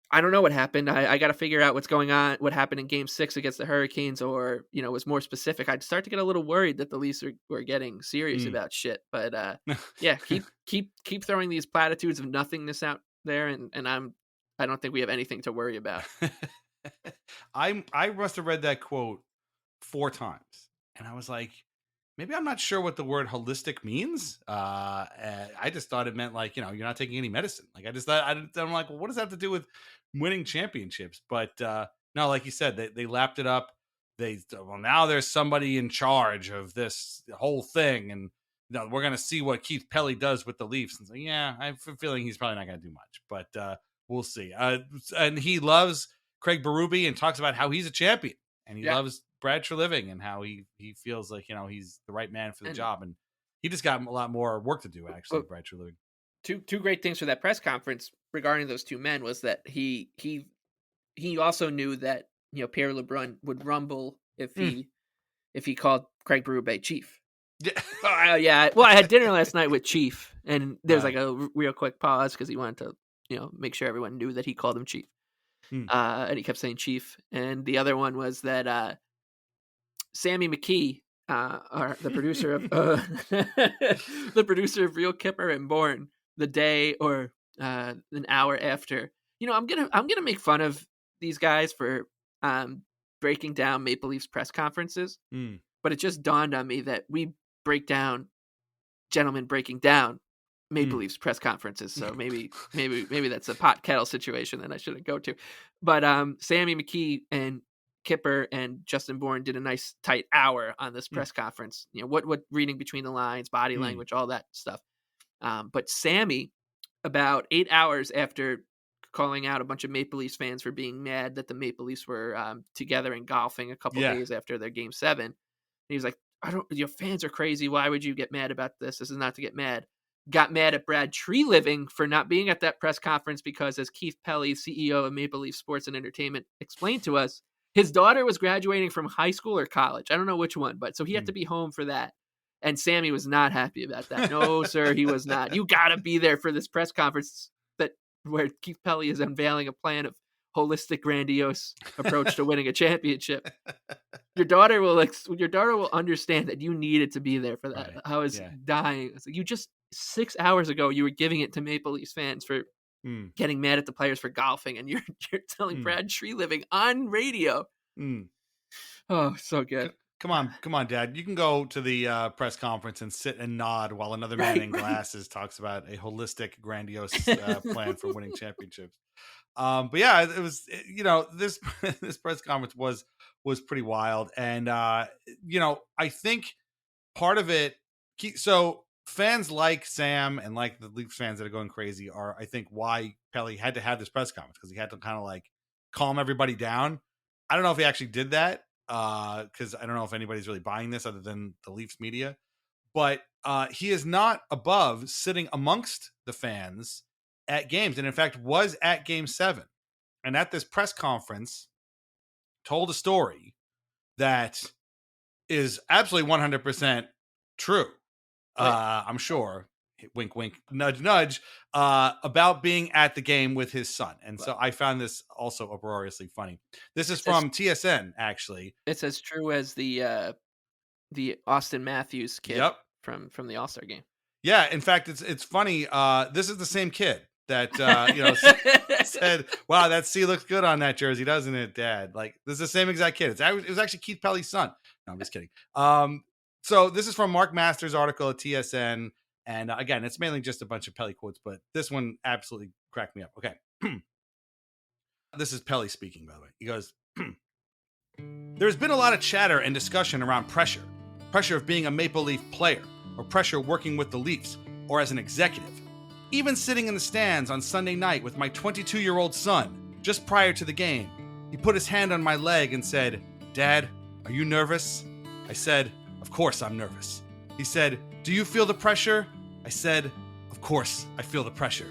I don't know what happened, I got to figure out what's going on, what happened in Game 6 against the Hurricanes, or was more specific, I'd start to get a little worried that the Leafs were getting serious about shit. But yeah, keep throwing these platitudes of nothingness out there, and I don't think we have anything to worry about. I must have read that quote 4 times, and I was like, maybe I'm not sure what the word holistic means. I just thought it meant, like, you're not taking any medicine. Like, I just thought, I'm like, well, what does that have to do with winning championships? But no, like you said, they lapped it up. Now there's somebody in charge of this whole thing, and we're going to see what Keith Pelly does with the Leafs. And so, yeah, I have a feeling he's probably not going to do much, but we'll see. And he loves Craig Berube and talks about how he's a champion, and he loves Brad Treliving and how he feels like, he's the right man for the job. And he just got a lot more work to do, actually, Brad Treliving. Two great things for that press conference regarding those two men was that he also knew that, Pierre LeBrun would rumble if he called Craig Berube Chief. Yeah. Well, I had dinner last night with Chief, and there's like a real quick pause because he wanted to, make sure everyone knew that he called him Chief. And he kept saying Chief. And the other one was that Sammy McKee, the producer of the producer of Real Kipper and Born, the day or an hour after, I'm gonna make fun of these guys for breaking down Maple Leafs press conferences, but it just dawned on me that we break down gentlemen breaking down Maple Leafs press conferences. So maybe that's a pot kettle situation that I shouldn't go to. But Sammy McKee and Kipper and Justin Bourne did a nice tight hour on this press conference. What reading between the lines, body language, all that stuff. But Sammy, about 8 hours after calling out a bunch of Maple Leafs fans for being mad that the Maple Leafs were together and golfing a couple days after their Game 7, he was like, your fans are crazy. Why would you get mad about this? This is not to get mad. Got mad at Brad Treliving for not being at that press conference because, as Keith Pelly, CEO of Maple Leaf Sports and Entertainment, explained to us, his daughter was graduating from high school or college. I don't know which one, but so he had to be home for that. And Sammy was not happy about that. No, sir, he was not. You got to be there for this press conference where Keith Pelly is unveiling a plan of holistic, grandiose approach to winning a championship. Your daughter will understand that you needed to be there for that. Right. I was dying. It's like, you just 6 hours ago you were giving it to Maple Leafs fans for getting mad at the players for golfing, and you're telling Brad Treliving on radio. Oh, so good. Come on, Dad. You can go to the press conference and sit and nod while another man in glasses talks about a holistic, grandiose plan for winning championships. But yeah, it was, this press conference was pretty wild. And, I think part of it, so fans like Sam and like the Leafs fans that are going crazy are, I think, why Pelly had to have this press conference, because he had to kind of like calm everybody down. I don't know if he actually did that because I don't know if anybody's really buying this other than the Leafs media. But he is not above sitting amongst the fans at games, and in fact was at Game 7. And at this press conference, told a story that is absolutely 100% true. I'm sure, wink, wink, nudge, nudge, about being at the game with his son. And so I found this also uproariously funny. This is from TSN, actually. It's as true as the Austin Matthews kid from the All-Star game. Yeah, in fact, it's funny. This is the same kid that said, "Wow, that C looks good on that jersey, doesn't it, Dad?" Like, this is the same exact kid. It was actually Keith Pelly's son. No, I'm just kidding. So this is from Mark Masters' article at TSN, and again, it's mainly just a bunch of Pelly quotes, but this one absolutely cracked me up. Okay, this is Pelly speaking, by the way. He goes, "There's been a lot of chatter and discussion around pressure of being a Maple Leaf player, or pressure working with the Leafs, or as an executive. Even sitting in the stands on Sunday night with my 22-year-old son, just prior to the game, he put his hand on my leg and said, 'Dad, are you nervous?' I said, 'Of course I'm nervous.' He said, 'Do you feel the pressure?' I said, 'Of course I feel the pressure.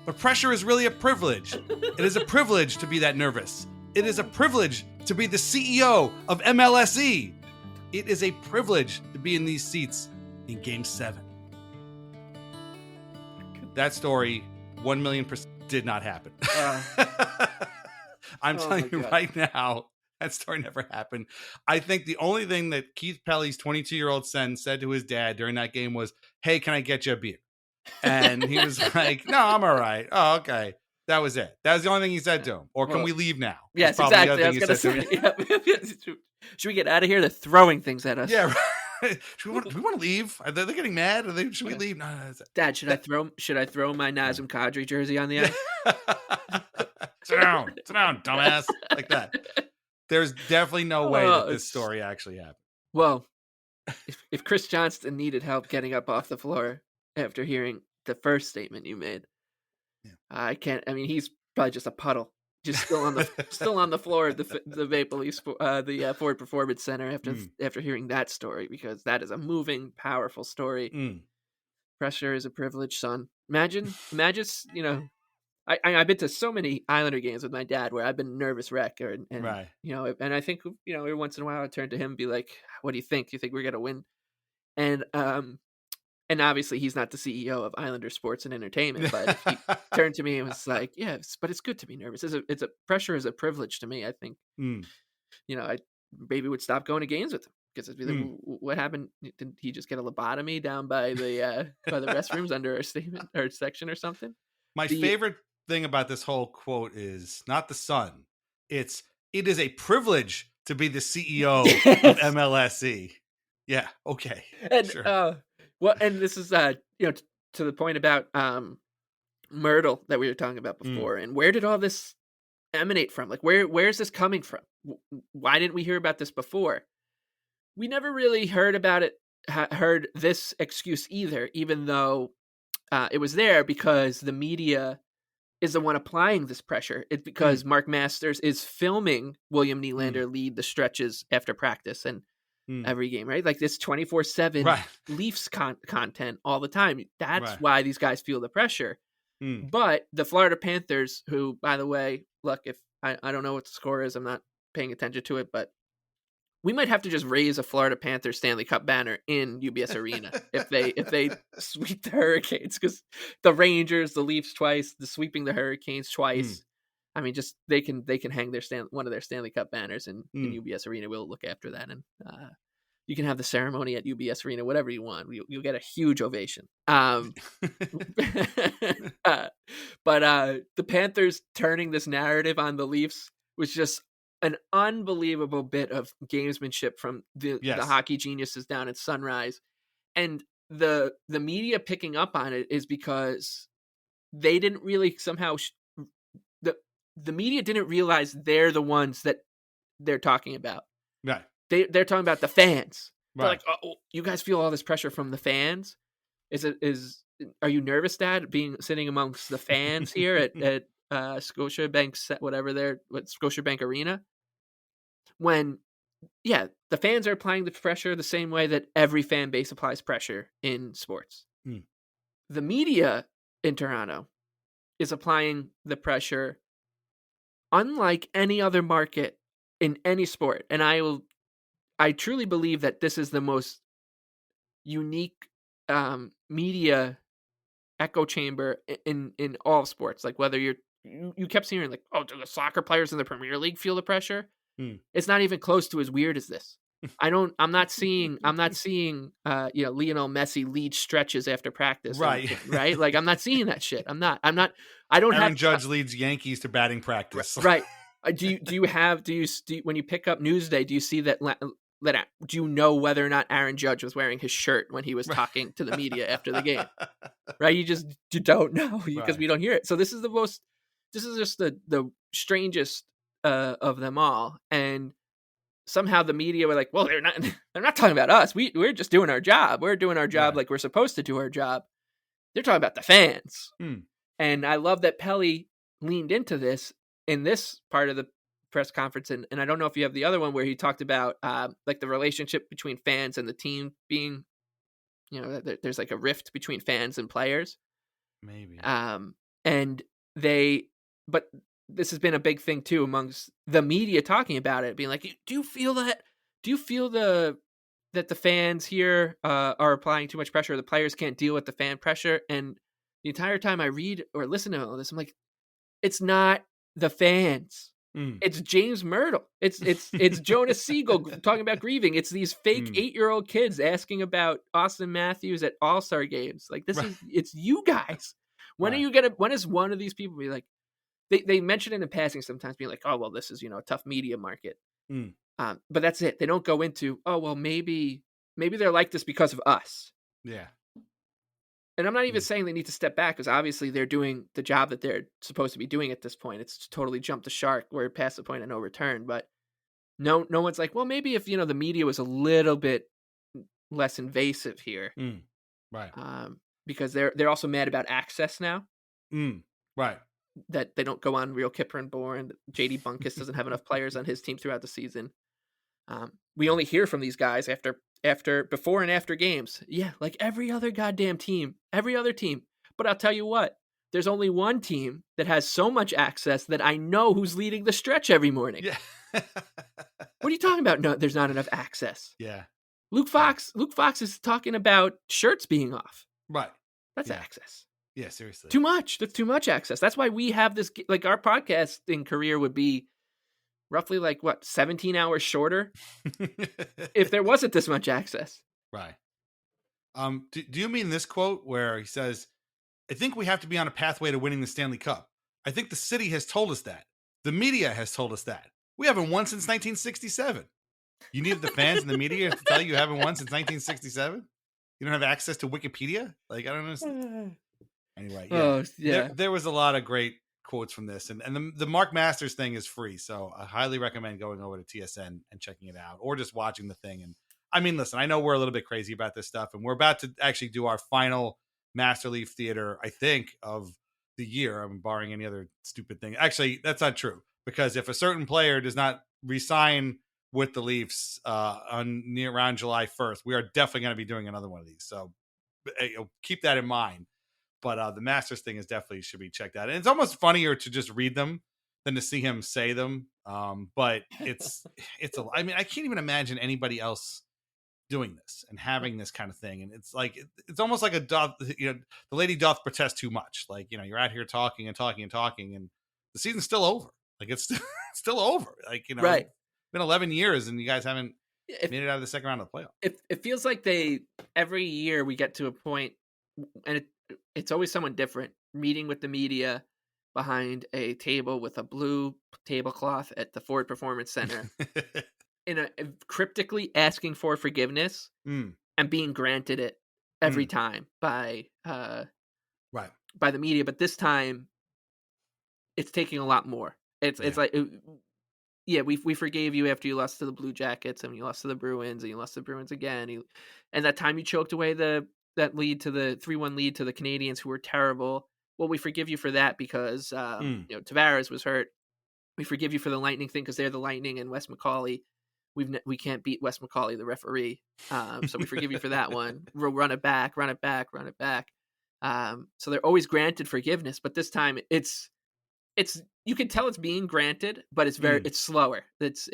But pressure is really a privilege. It is a privilege to be that nervous. It is a privilege to be the CEO of MLSE. It is a privilege to be in these seats in Game 7. That story, 1,000,000% did not happen. I'm telling you right now, that story never happened. I think the only thing that Keith Pelly's 22-year-old son said to his dad during that game was, "Hey, can I get you a beer?" And he was like, "No, I'm all right." Oh, okay. That was it. That was the only thing he said to him. Or can we leave now? Yes, exactly. I was going to say, should we get out of here? They're throwing things at us. Yeah, right. Do we want to leave? Are they getting mad? Should we leave? No, Dad, should I throw my Nazem Kadri jersey on the ice? Sit down, dumbass. Like that. There's definitely no way that this story actually happened. Well, if Chris Johnston needed help getting up off the floor after hearing the first statement you made, I can't. I mean, he's probably just a puddle, just still on the floor of the Maple Leafs, the Ford Performance Center after hearing that story, because that is a moving, powerful story. Pressure is a privilege, son. Imagine, I've been to so many Islander games with my dad where I've been a nervous wreck, and right. And I think every once in a while I turn to him and be like, "What do you think? Do you think we're gonna win?" And obviously he's not the CEO of Islander Sports and Entertainment, but he turned to me and was like, "Yes, but it's good to be nervous. It's a pressure is a privilege to me." I think, I maybe would stop going to games with him because it'd be like, "What happened? Did he just get a lobotomy down by the restrooms under our statement or section or something?" My favorite thing about this whole quote is not the son. It is a privilege to be the CEO of MLSE. Yeah. Okay. And, sure. Well, and this is to the point about Myrtle that we were talking about before, and where did all this emanate from? Like, where is this coming from? Why didn't we hear about this before? We never really heard about it, heard this excuse either, even though it was there because the media is the one applying this pressure. It's because Mark Masters is filming William Nylander lead the stretches after practice and every game, right? Like this 24/7 Leafs content all the time. That's why these guys feel the pressure. But the Florida Panthers, who, by the way, look, if I don't know what the score is, I'm not paying attention to it, but we might have to just raise a Florida Panthers Stanley Cup banner in UBS Arena if they sweep the Hurricanes, because the Rangers, the Leafs twice, the sweeping the Hurricanes twice. I mean, just they can hang one of their Stanley Cup banners in UBS Arena. We'll look after that, and you can have the ceremony at UBS Arena, whatever you want. You'll get a huge ovation. But the Panthers turning this narrative on the Leafs was just an unbelievable bit of gamesmanship from the hockey geniuses down at Sunrise, and the media picking up on it is because they didn't really somehow. The media didn't realize they're the ones that they're talking about. Right. They're talking about the fans. Right. They're like, "Oh, you guys feel all this pressure from the fans? Are you nervous, Dad, sitting amongst the fans here at Scotiabank, Scotiabank Arena, when, the fans are applying the pressure the same way that every fan base applies pressure in sports. The media in Toronto is applying the pressure unlike any other market in any sport. And I truly believe that this is the most unique media echo chamber in all sports. Like, whether you kept hearing like, oh, do the soccer players in the Premier League feel the pressure? It's not even close to as weird as this. I'm not seeing Lionel Messi lead stretches after practice. Right. Right. Like, I'm not seeing that shit. I don't Aaron have Judge leads Yankees to batting practice. Right. Do you when you pick up Newsday, do you see that do you know whether or not Aaron Judge was wearing his shirt when he was talking to the media after the game? Right. You don't know because we don't hear it. So this is just the strangest of them all. And somehow the media were like, well, they're not talking about us. We're just doing our job. We're doing our job like we're supposed to do our job. They're talking about the fans. And I love that Pelly leaned into this in this part of the press conference. And I don't know if you have the other one where he talked about like the relationship between fans and the team being, there's like a rift between fans and players. Maybe. But this has been a big thing too amongst the media talking about it, being like, do you feel that the fans here are applying too much pressure? The players can't deal with the fan pressure. And the entire time I read or listen to all this, I'm like, it's not the fans. It's James Myrtle. It's Jonas Siegel talking about grieving. It's these fake 8-year-old kids asking about Austin Matthews at All-Star games. Like, it's you guys. When is one of these people be like, they mention it in passing sometimes, being like, oh, well, this is, a tough media market. But that's it. They don't go into, oh, well, maybe they're like this because of us. Yeah. And I'm not even saying they need to step back, because obviously they're doing the job that they're supposed to be doing at this point. It's totally jumped the shark. We're past the point of no return. But no one's like, well, maybe if, the media was a little bit less invasive here. Right. Because they're also mad about access now. Right. That they don't go on Real Kipper and Bourne. JD Bunkus doesn't have enough players on his team throughout the season. We only hear from these guys before and after games. Yeah, like every other goddamn team, every other team. But I'll tell you what, there's only one team that has so much access that I know who's leading the stretch every morning. Yeah. What are you talking about? No, there's not enough access. Yeah. Luke Fox is talking about shirts being off. Right. That's access. Yeah, seriously. Too much. That's too much access. That's why we have this, like, our podcasting career would be roughly 17 hours shorter if there wasn't this much access. Right. Do you mean this quote where he says, I think we have to be on a pathway to winning the Stanley Cup. I think the city has told us that. The media has told us that. We haven't won since 1967. You need the fans and the media to tell you haven't won since 1967? You don't have access to Wikipedia? Like, I don't understand. Anyway, there was a lot of great quotes from this, and the Mark Masters thing is free, so I highly recommend going over to TSN and checking it out, or just watching the thing. And I mean, listen, I know we're a little bit crazy about this stuff, and we're about to actually do our final Master Leaf Theater, I think, of the year. I'm barring any other stupid thing. Actually, that's not true, because if a certain player does not re-sign with the Leafs around July 1st, we are definitely going to be doing another one of these. So keep that in mind. But the Masters thing definitely should be checked out. And it's almost funnier to just read them than to see him say them. But I mean, I can't even imagine anybody else doing this and having this kind of thing. And it's like, it's almost like the lady doth protest too much. Like, you're out here talking and talking and talking, and the season's still over. Like, it's still over. Like, right. It's been 11 years and you guys haven't made it out of the second round of the playoff. It feels like every year we get to a point, and it's always someone different, meeting with the media behind a table with a blue tablecloth at the Ford Performance Center, cryptically asking for forgiveness and being granted it every time by the media. But this time, it's taking a lot more. It's like, we forgave you after you lost to the Blue Jackets, and you lost to the Bruins, and you lost to the Bruins again, and that time you choked away that lead to the 3-1 lead to the Canadians, who were terrible. well, we forgive you for that because Tavares was hurt. We forgive you for the Lightning thing because they're the Lightning and Wes McCauley. We can't beat Wes McCauley, the referee. So we forgive you for that one. We'll run it back. So they're always granted forgiveness, but this time it's you can tell it's being granted, but it's it's slower. It's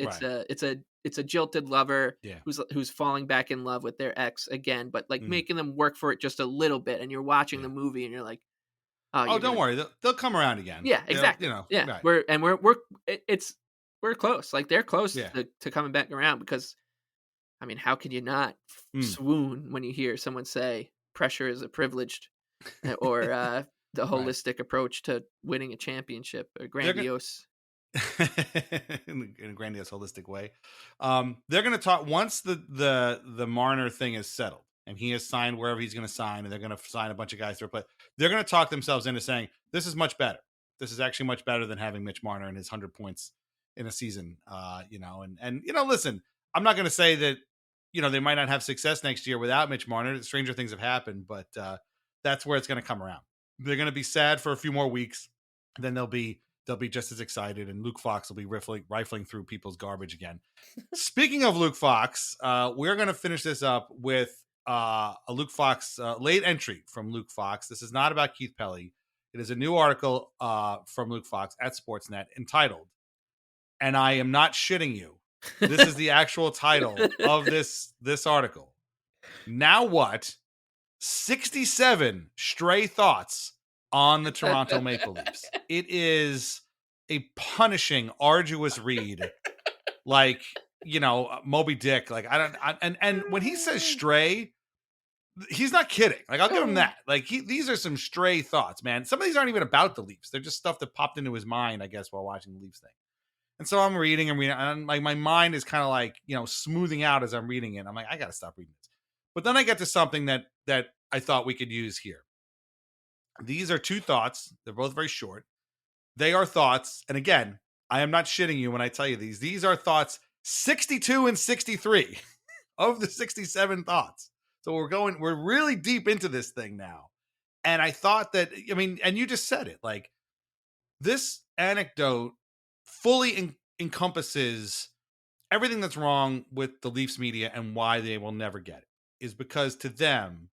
a jilted lover who's falling back in love with their ex again, but like making them work for it just a little bit. And you're watching the movie and you're like, oh, don't worry, they'll come around again. Yeah, exactly. Right. We're close. Like they're close to coming back around because, I mean, how can you not swoon when you hear someone say pressure is a privilege, or the holistic approach to winning a championship, or grandiose. In a grandiose, holistic way. They're going to talk once the Marner thing is settled and he has signed wherever he's going to sign, and they're going to sign a bunch of guys to replace. They're going to talk themselves into saying this is much better. This is actually much better than having Mitch Marner and his 100 points in a season. Listen, I'm not going to say that they might not have success next year without Mitch Marner. Stranger things have happened, but that's where it's going to come around. They're going to be sad for a few more weeks, then they'll be just as excited, and Luke Fox will be rifling through people's garbage again. Speaking of Luke Fox, we're going to finish this up with a Luke Fox late entry from Luke Fox. This is not about Keith Pelly. It is a new article from Luke Fox at Sportsnet entitled, and I am not shitting you, this is the actual title of this article. Now what? 67 stray thoughts on the Toronto Maple Leafs. It is a punishing, arduous read. Like, Moby Dick. Like, and when he says stray, he's not kidding. Like, I'll give him that. Like, these are some stray thoughts, man. Some of these aren't even about the Leafs. They're just stuff that popped into his mind, I guess, while watching the Leafs thing. And so I'm reading, and like my mind is kind of like, smoothing out as I'm reading it. I'm like, I got to stop reading this. But then I get to something that I thought we could use here. These are two thoughts. They're both very short. They are thoughts. And again, I am not shitting you when I tell you these. These are thoughts 62 and 63 of the 67 thoughts. So we're really deep into this thing now. And I thought that, and you just said it, like this anecdote fully encompasses everything that's wrong with the Leafs media and why they will never get it, is because to them,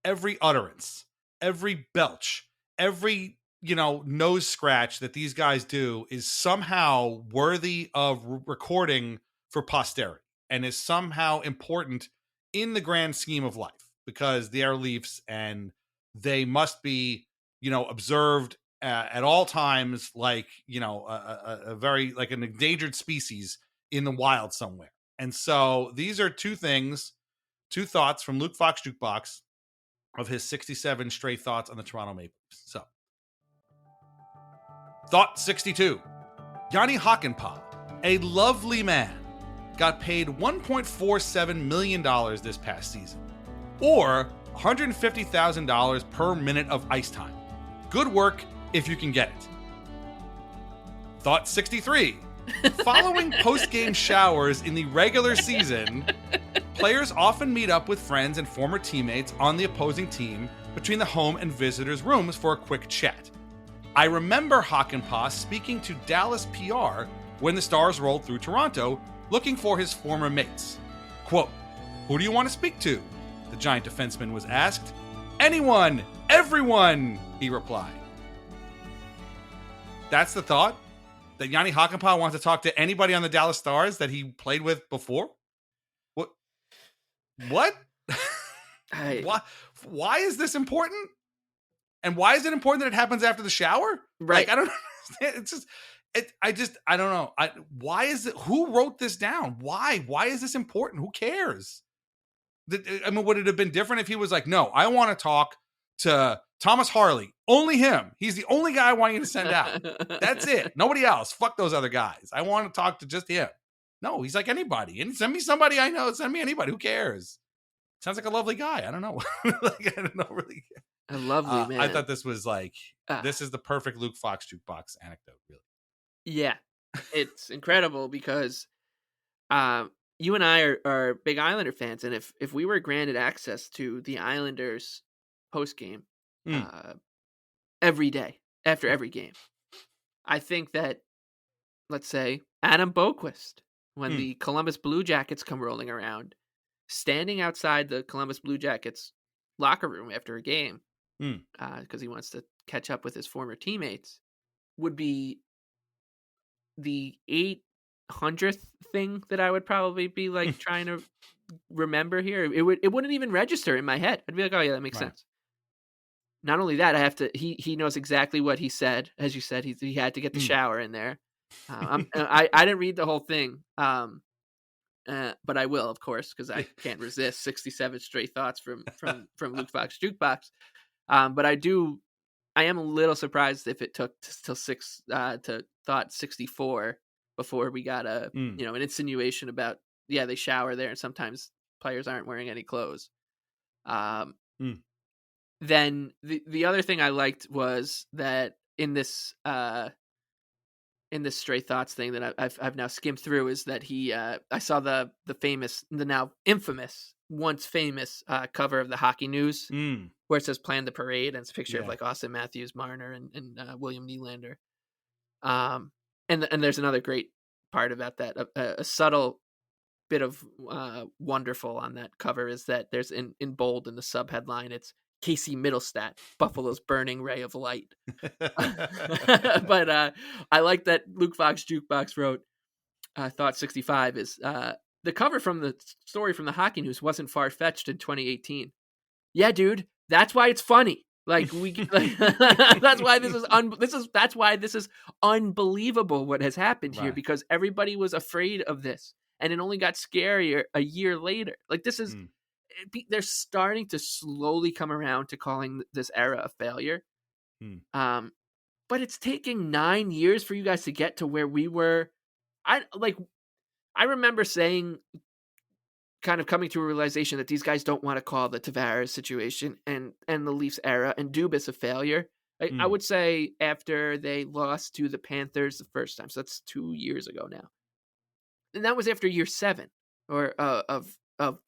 every utterance, every belch, every, nose scratch that these guys do is somehow worthy of recording for posterity and is somehow important in the grand scheme of life because they are Leafs and they must be, observed at all times, like, a very, like an endangered species in the wild somewhere. And so these are two thoughts from Luke Fox Jukebox of his 67 stray thoughts on the Toronto Maple Leafs. So, thought 62. Yanni Hakanpää, a lovely man, got paid $1.47 million this past season, or $150,000 per minute of ice time. Good work if you can get it. Thought 63. Following post-game showers in the regular season, players often meet up with friends and former teammates on the opposing team between the home and visitors' rooms for a quick chat. I remember Hakanpää speaking to Dallas PR when the Stars rolled through Toronto, looking for his former mates. Quote, "Who do you want to speak to?" the Giant defenseman was asked. "Anyone, everyone," he replied. That's the thought? That Yanni Hakanpää wants to talk to anybody on the Dallas Stars that he played with before? What? Why is this important? And why is it important that it happens after the shower? Right. Like, I don't understand. I don't know. Why is it? Who wrote this down? Why? Why is this important? Who cares? Would it have been different if he was like, no, I want to talk to Thomas Harley. Only him. He's the only guy I want you to send out. That's it. Nobody else. Fuck those other guys. I want to talk to just him. No, he's like anybody. And send me somebody I know. Send me anybody. Who cares? Sounds like a lovely guy. I don't know. I don't know really. A lovely man. I thought this was like, this is the perfect Luke Fox Jukebox anecdote, really. Yeah. It's incredible because you and I are big Islander fans. And if we were granted access to the Islanders post-game every day after every game. I think that, let's say, Adam Boquist, when the Columbus Blue Jackets come rolling around, standing outside the Columbus Blue Jackets locker room after a game, because he wants to catch up with his former teammates, would be the 800th thing that I would probably be like trying to remember here. It wouldn't even register in my head. I'd be like, oh yeah, that makes sense. Not only that, I have to. He knows exactly what he said. As you said, he had to get the shower in there. I didn't read the whole thing, but I will, of course, because I can't resist 67 stray thoughts from Luke Fox Jukebox. But I am a little surprised if it took till to thought 64 before we got an insinuation about they shower there and sometimes players aren't wearing any clothes. Then the other thing I liked was that in this stray thoughts thing that I've now skimmed through is that I saw the now infamous, once famous cover of the Hockey News where it says "Plan the Parade" and it's a picture of like Austin Matthews, Marner, and William Nylander. And there's another great part about that. A subtle bit of wonderful on that cover is that there's in bold in the sub headline, it's Casey Middlestat, Buffalo's burning ray of light. But I like that Luke Fox Jukebox wrote, Thought 65 is the cover from the story from the Hockey News wasn't far-fetched in 2018. Yeah, dude, that's why it's funny. Like that's why that's why this is unbelievable what has happened here, because everybody was afraid of this and it only got scarier a year later. Like this is they're starting to slowly come around to calling this era a failure. But it's taking 9 years for you guys to get to where we were. I remember saying, kind of coming to a realization that these guys don't want to call the Tavares situation and the Leafs era and Dubas a failure. I would say after they lost to the Panthers the first time. So that's 2 years ago now. And that was after year 7 or of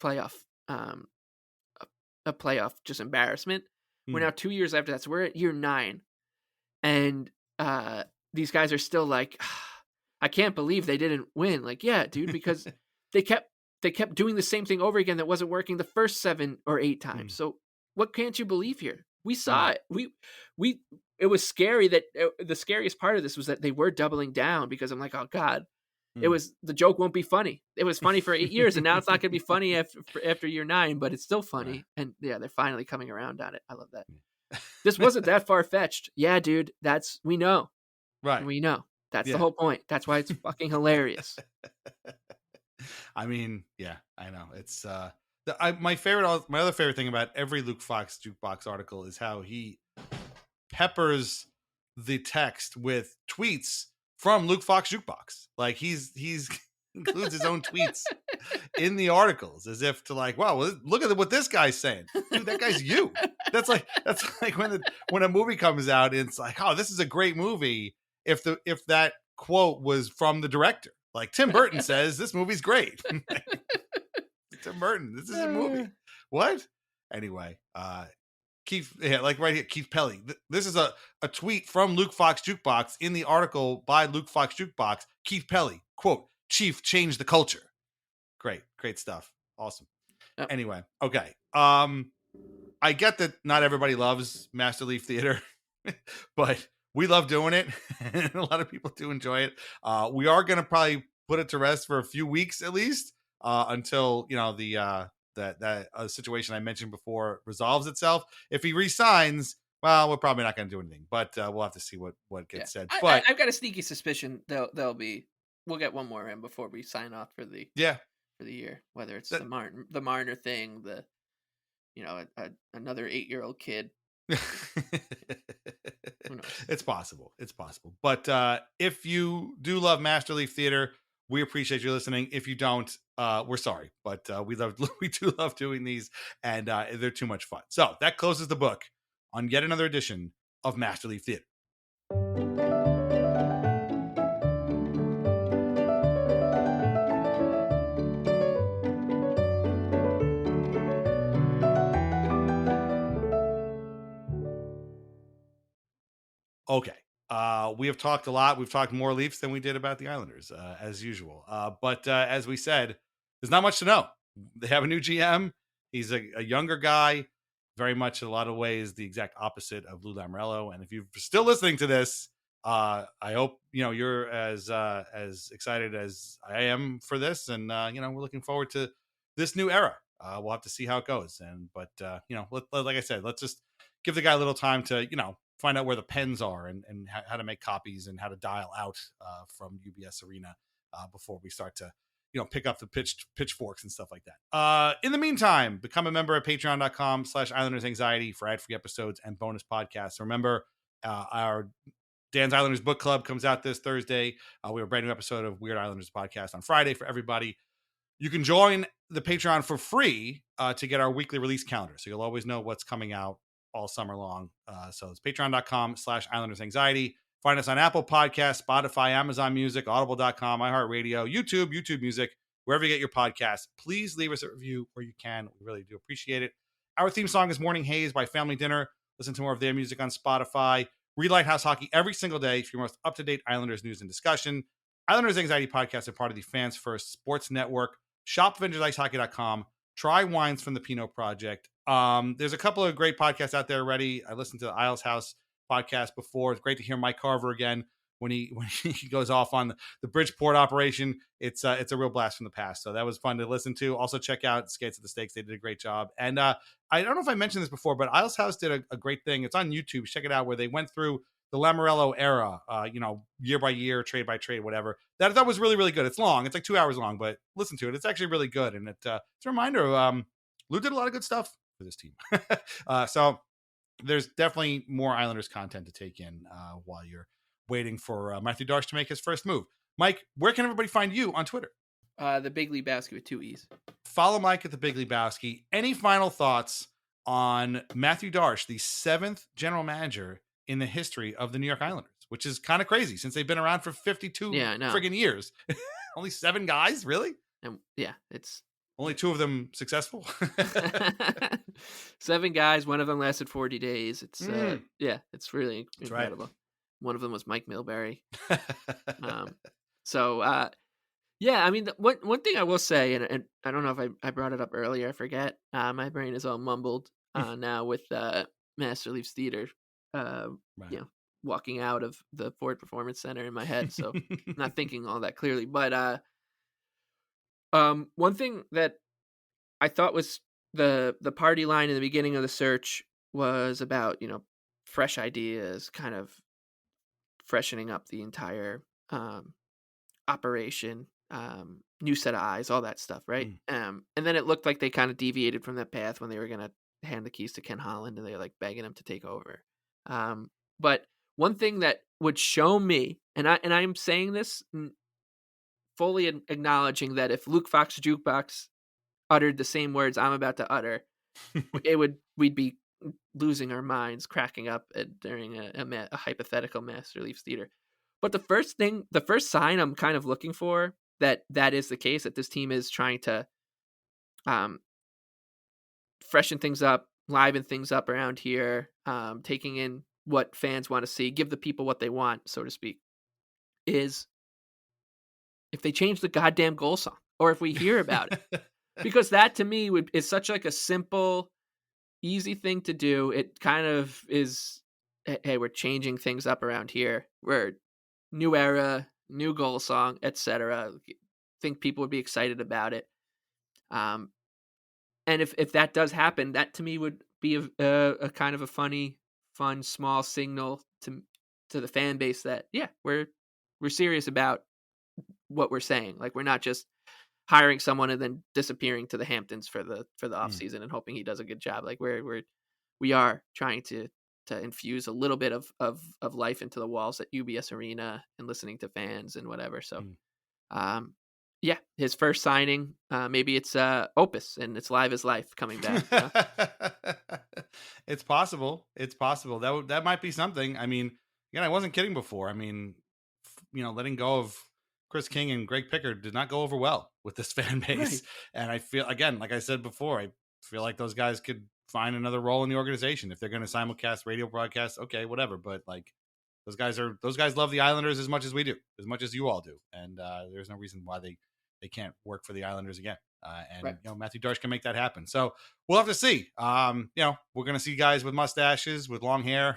playoff. A playoff just embarrassment. We're now 2 years after that, so we're at year 9, and these guys are still like, I can't believe they didn't win. Like, yeah, dude, because they kept doing the same thing over again that wasn't working the first 7 or 8 times. So what can't you believe here? We saw it. It was scary that the scariest part of this was that they were doubling down, because I'm like, oh God. It was, the joke won't be funny. It was funny for 8 years, and now it's not going to be funny after year 9, but it's still funny. And yeah, they're finally coming around on it. I love that. This wasn't that far fetched. Yeah, dude, we know. Right. We know. That's the whole point. That's why it's fucking hilarious. I mean, yeah, I know. It's my other favorite thing about every Luke Fox Jukebox article is how he peppers the text with tweets from Luke Fox Jukebox. Like he's includes his own tweets in the articles, as if to like, wow, well, look at what this guy's saying. Dude, that guy's you. That's like when a movie comes out, it's like, oh, this is a great movie. If that quote was from the director, like Tim Burton says, this movie's great. Tim Burton, this is a movie. What? Anyway, Keith, like right here, Keith Pelly. This is a tweet from Luke Fox Jukebox in the article by Luke Fox Jukebox. Keith Pelly, quote, "Chief changed the culture." Great stuff. Awesome. Yep. Anyway, okay. I get that not everybody loves Master Leaf Theater, but we love doing it, and a lot of people do enjoy it. We are going to probably put it to rest for a few weeks at least, until that situation I mentioned before resolves itself. If he resigns, well, we're probably not going to do anything, but we'll have to see what gets said. But I've got a sneaky suspicion we'll get one more in before we sign off for the year. Whether it's the Marner thing, another 8-year-old kid. Who knows? It's possible. But if you do love Master Leaf Theater, we appreciate you listening. If you don't, we're sorry, but we do love doing these, and they're too much fun. So that closes the book on yet another edition of Master Leaf Theater. Okay. We have talked a lot. We've talked more Leafs than we did about the Islanders, as usual. But as we said, there's not much to know. They have a new GM. He's a younger guy, very much in a lot of ways the exact opposite of Lou Lamoriello. And if you're still listening to this, I hope you're as excited as I am for this. And we're looking forward to this new era. We'll have to see how it goes. But like I said, let's just give the guy a little time to find out where the pens are and how to make copies and how to dial out from UBS Arena before we start to pick up the pitchforks and stuff like that. In the meantime, become a member at patreon.com/IslandersAnxiety for ad-free episodes and bonus podcasts. Remember, our Dan's Islanders book club comes out this Thursday. We have a brand new episode of Weird Islanders podcast on Friday for everybody. You can join the Patreon for free to get our weekly release calendar, so you'll always know what's coming out all summer long. So it's patreon.com/IslandersAnxiety. Find us on Apple Podcasts, Spotify, Amazon Music, Audible.com, iHeartRadio, YouTube, YouTube Music, wherever you get your podcasts. Please leave us a review where you can. We really do appreciate it. Our theme song is Morning Haze by Family Dinner. Listen to more of their music on Spotify. Read Lighthouse Hockey every single day for your most up-to-date Islanders news and discussion. Islanders Anxiety Podcast are part of the Fans First Sports Network. Shop VintageIceHockey.com. Try wines from the Pinot Project. There's a couple of great podcasts out there already. I listened to the Isles House podcast before. It's great to hear Mike Carver again when he goes off on the Bridgeport operation. It's a real blast from the past. So that was fun to listen to. Also check out Skates at the Stakes. They did a great job. And I don't know if I mentioned this before, but Isles House did a great thing. It's on YouTube. Check it out, where they went through the Lamoriello era, year by year, trade by trade, whatever. That was really, really good. It's long. It's like 2 hours long, but listen to it. It's actually really good. And it's a reminder of Lou did a lot of good stuff for this team. So there's definitely more Islanders content to take in while you're waiting for Mathieu Darche to make his first move. Mike, where can everybody find you on Twitter? The Big Lebowski with 2 E's. Follow Mike at the Big Lebowski. Any final thoughts on Mathieu Darche, the 7th general manager in the history of the New York Islanders, which is kind of crazy since they've been around for 52 friggin' years. Only 7 guys, really? And it's only 2 of them successful. 7 guys. One of them lasted 40 days. It's it's really incredible. Right. One of them was Mike Milbury. I mean, one thing I will say, and I don't know if I brought it up earlier. I forget. My brain is all mumbled now with Master Leafs Theater. Walking out of the Ford Performance Center in my head, so I'm not thinking all that clearly. But one thing that I thought was the party line in the beginning of the search was about fresh ideas, kind of freshening up the entire operation, new set of eyes, all that stuff, right? And then it looked like they kind of deviated from that path when they were gonna hand the keys to Ken Holland and they're like begging him to take over. But one thing that would show me, and I'm saying this fully acknowledging that if Luke Fox Jukebox uttered the same words I'm about to utter, we'd be losing our minds, cracking up during a hypothetical Master Leafs Theater. But the first sign I'm kind of looking for that is the case, that this team is trying to freshen things up, liven things up around here, taking in what fans want to see, give the people what they want, so to speak, is if they change the goddamn goal song, or if we hear about it. Because that to me is such like a simple, easy thing to do. It kind of is, hey, we're changing things up around here. We're new era, new goal song, etc. Think people would be excited about it. And if that does happen, that to me would be a kind of a fun, small signal to the fan base that we're serious about what we're saying. Like, we're not just hiring someone and then disappearing to the Hamptons for the off season and hoping he does a good job. Like, we are trying to infuse a little bit of life into the walls at UBS Arena and listening to fans and whatever. So, his first signing, maybe it's Opus and it's Live is Life coming back. It's possible. That might be something. I mean, again, I wasn't kidding before. I mean, letting go of Chris King and Greg Pickard did not go over well with this fan base. Right. And I feel, again, like I said before, I feel like those guys could find another role in the organization. If they're going to simulcast radio broadcasts, okay, whatever. But like, Those guys love the Islanders as much as we do, as much as you all do, and there's no reason why they can't work for the Islanders again. And Mathieu Darche can make that happen. So we'll have to see. We're going to see guys with mustaches, with long hair,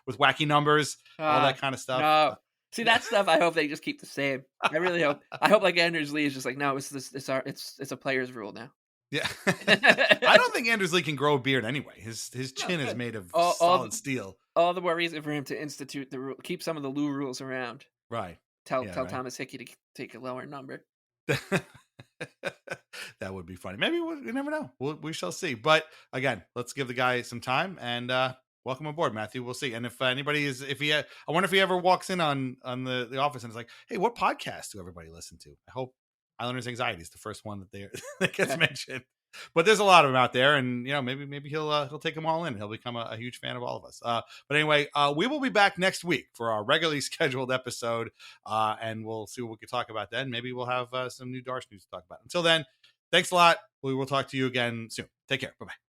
with wacky numbers, all that kind of stuff. No. See, that stuff I hope they just keep the same. I really hope. I hope like Anders Lee is just like, no, it's a player's rule now. Yeah. I don't think Anders Lee can grow a beard anyway. His chin is made of solid steel. All the more reason for him to institute the rule, keep some of the Lou rules around. Right. Tell Thomas Hickey to take a lower number. That would be funny. Maybe you never know. We shall see. But again, let's give the guy some time and welcome aboard, Matthew. We'll see. And if anybody I wonder if he ever walks in on the office and is like, hey, what podcast do everybody listen to? I hope Islanders Anxiety is the first one that gets mentioned. But there's a lot of them out there, and maybe he'll take them all in. He'll become a huge fan of all of us. But anyway, we will be back next week for our regularly scheduled episode, and we'll see what we can talk about then. Maybe we'll have some new Darche news to talk about. Until then, thanks a lot. We will talk to you again soon. Take care. Bye-bye.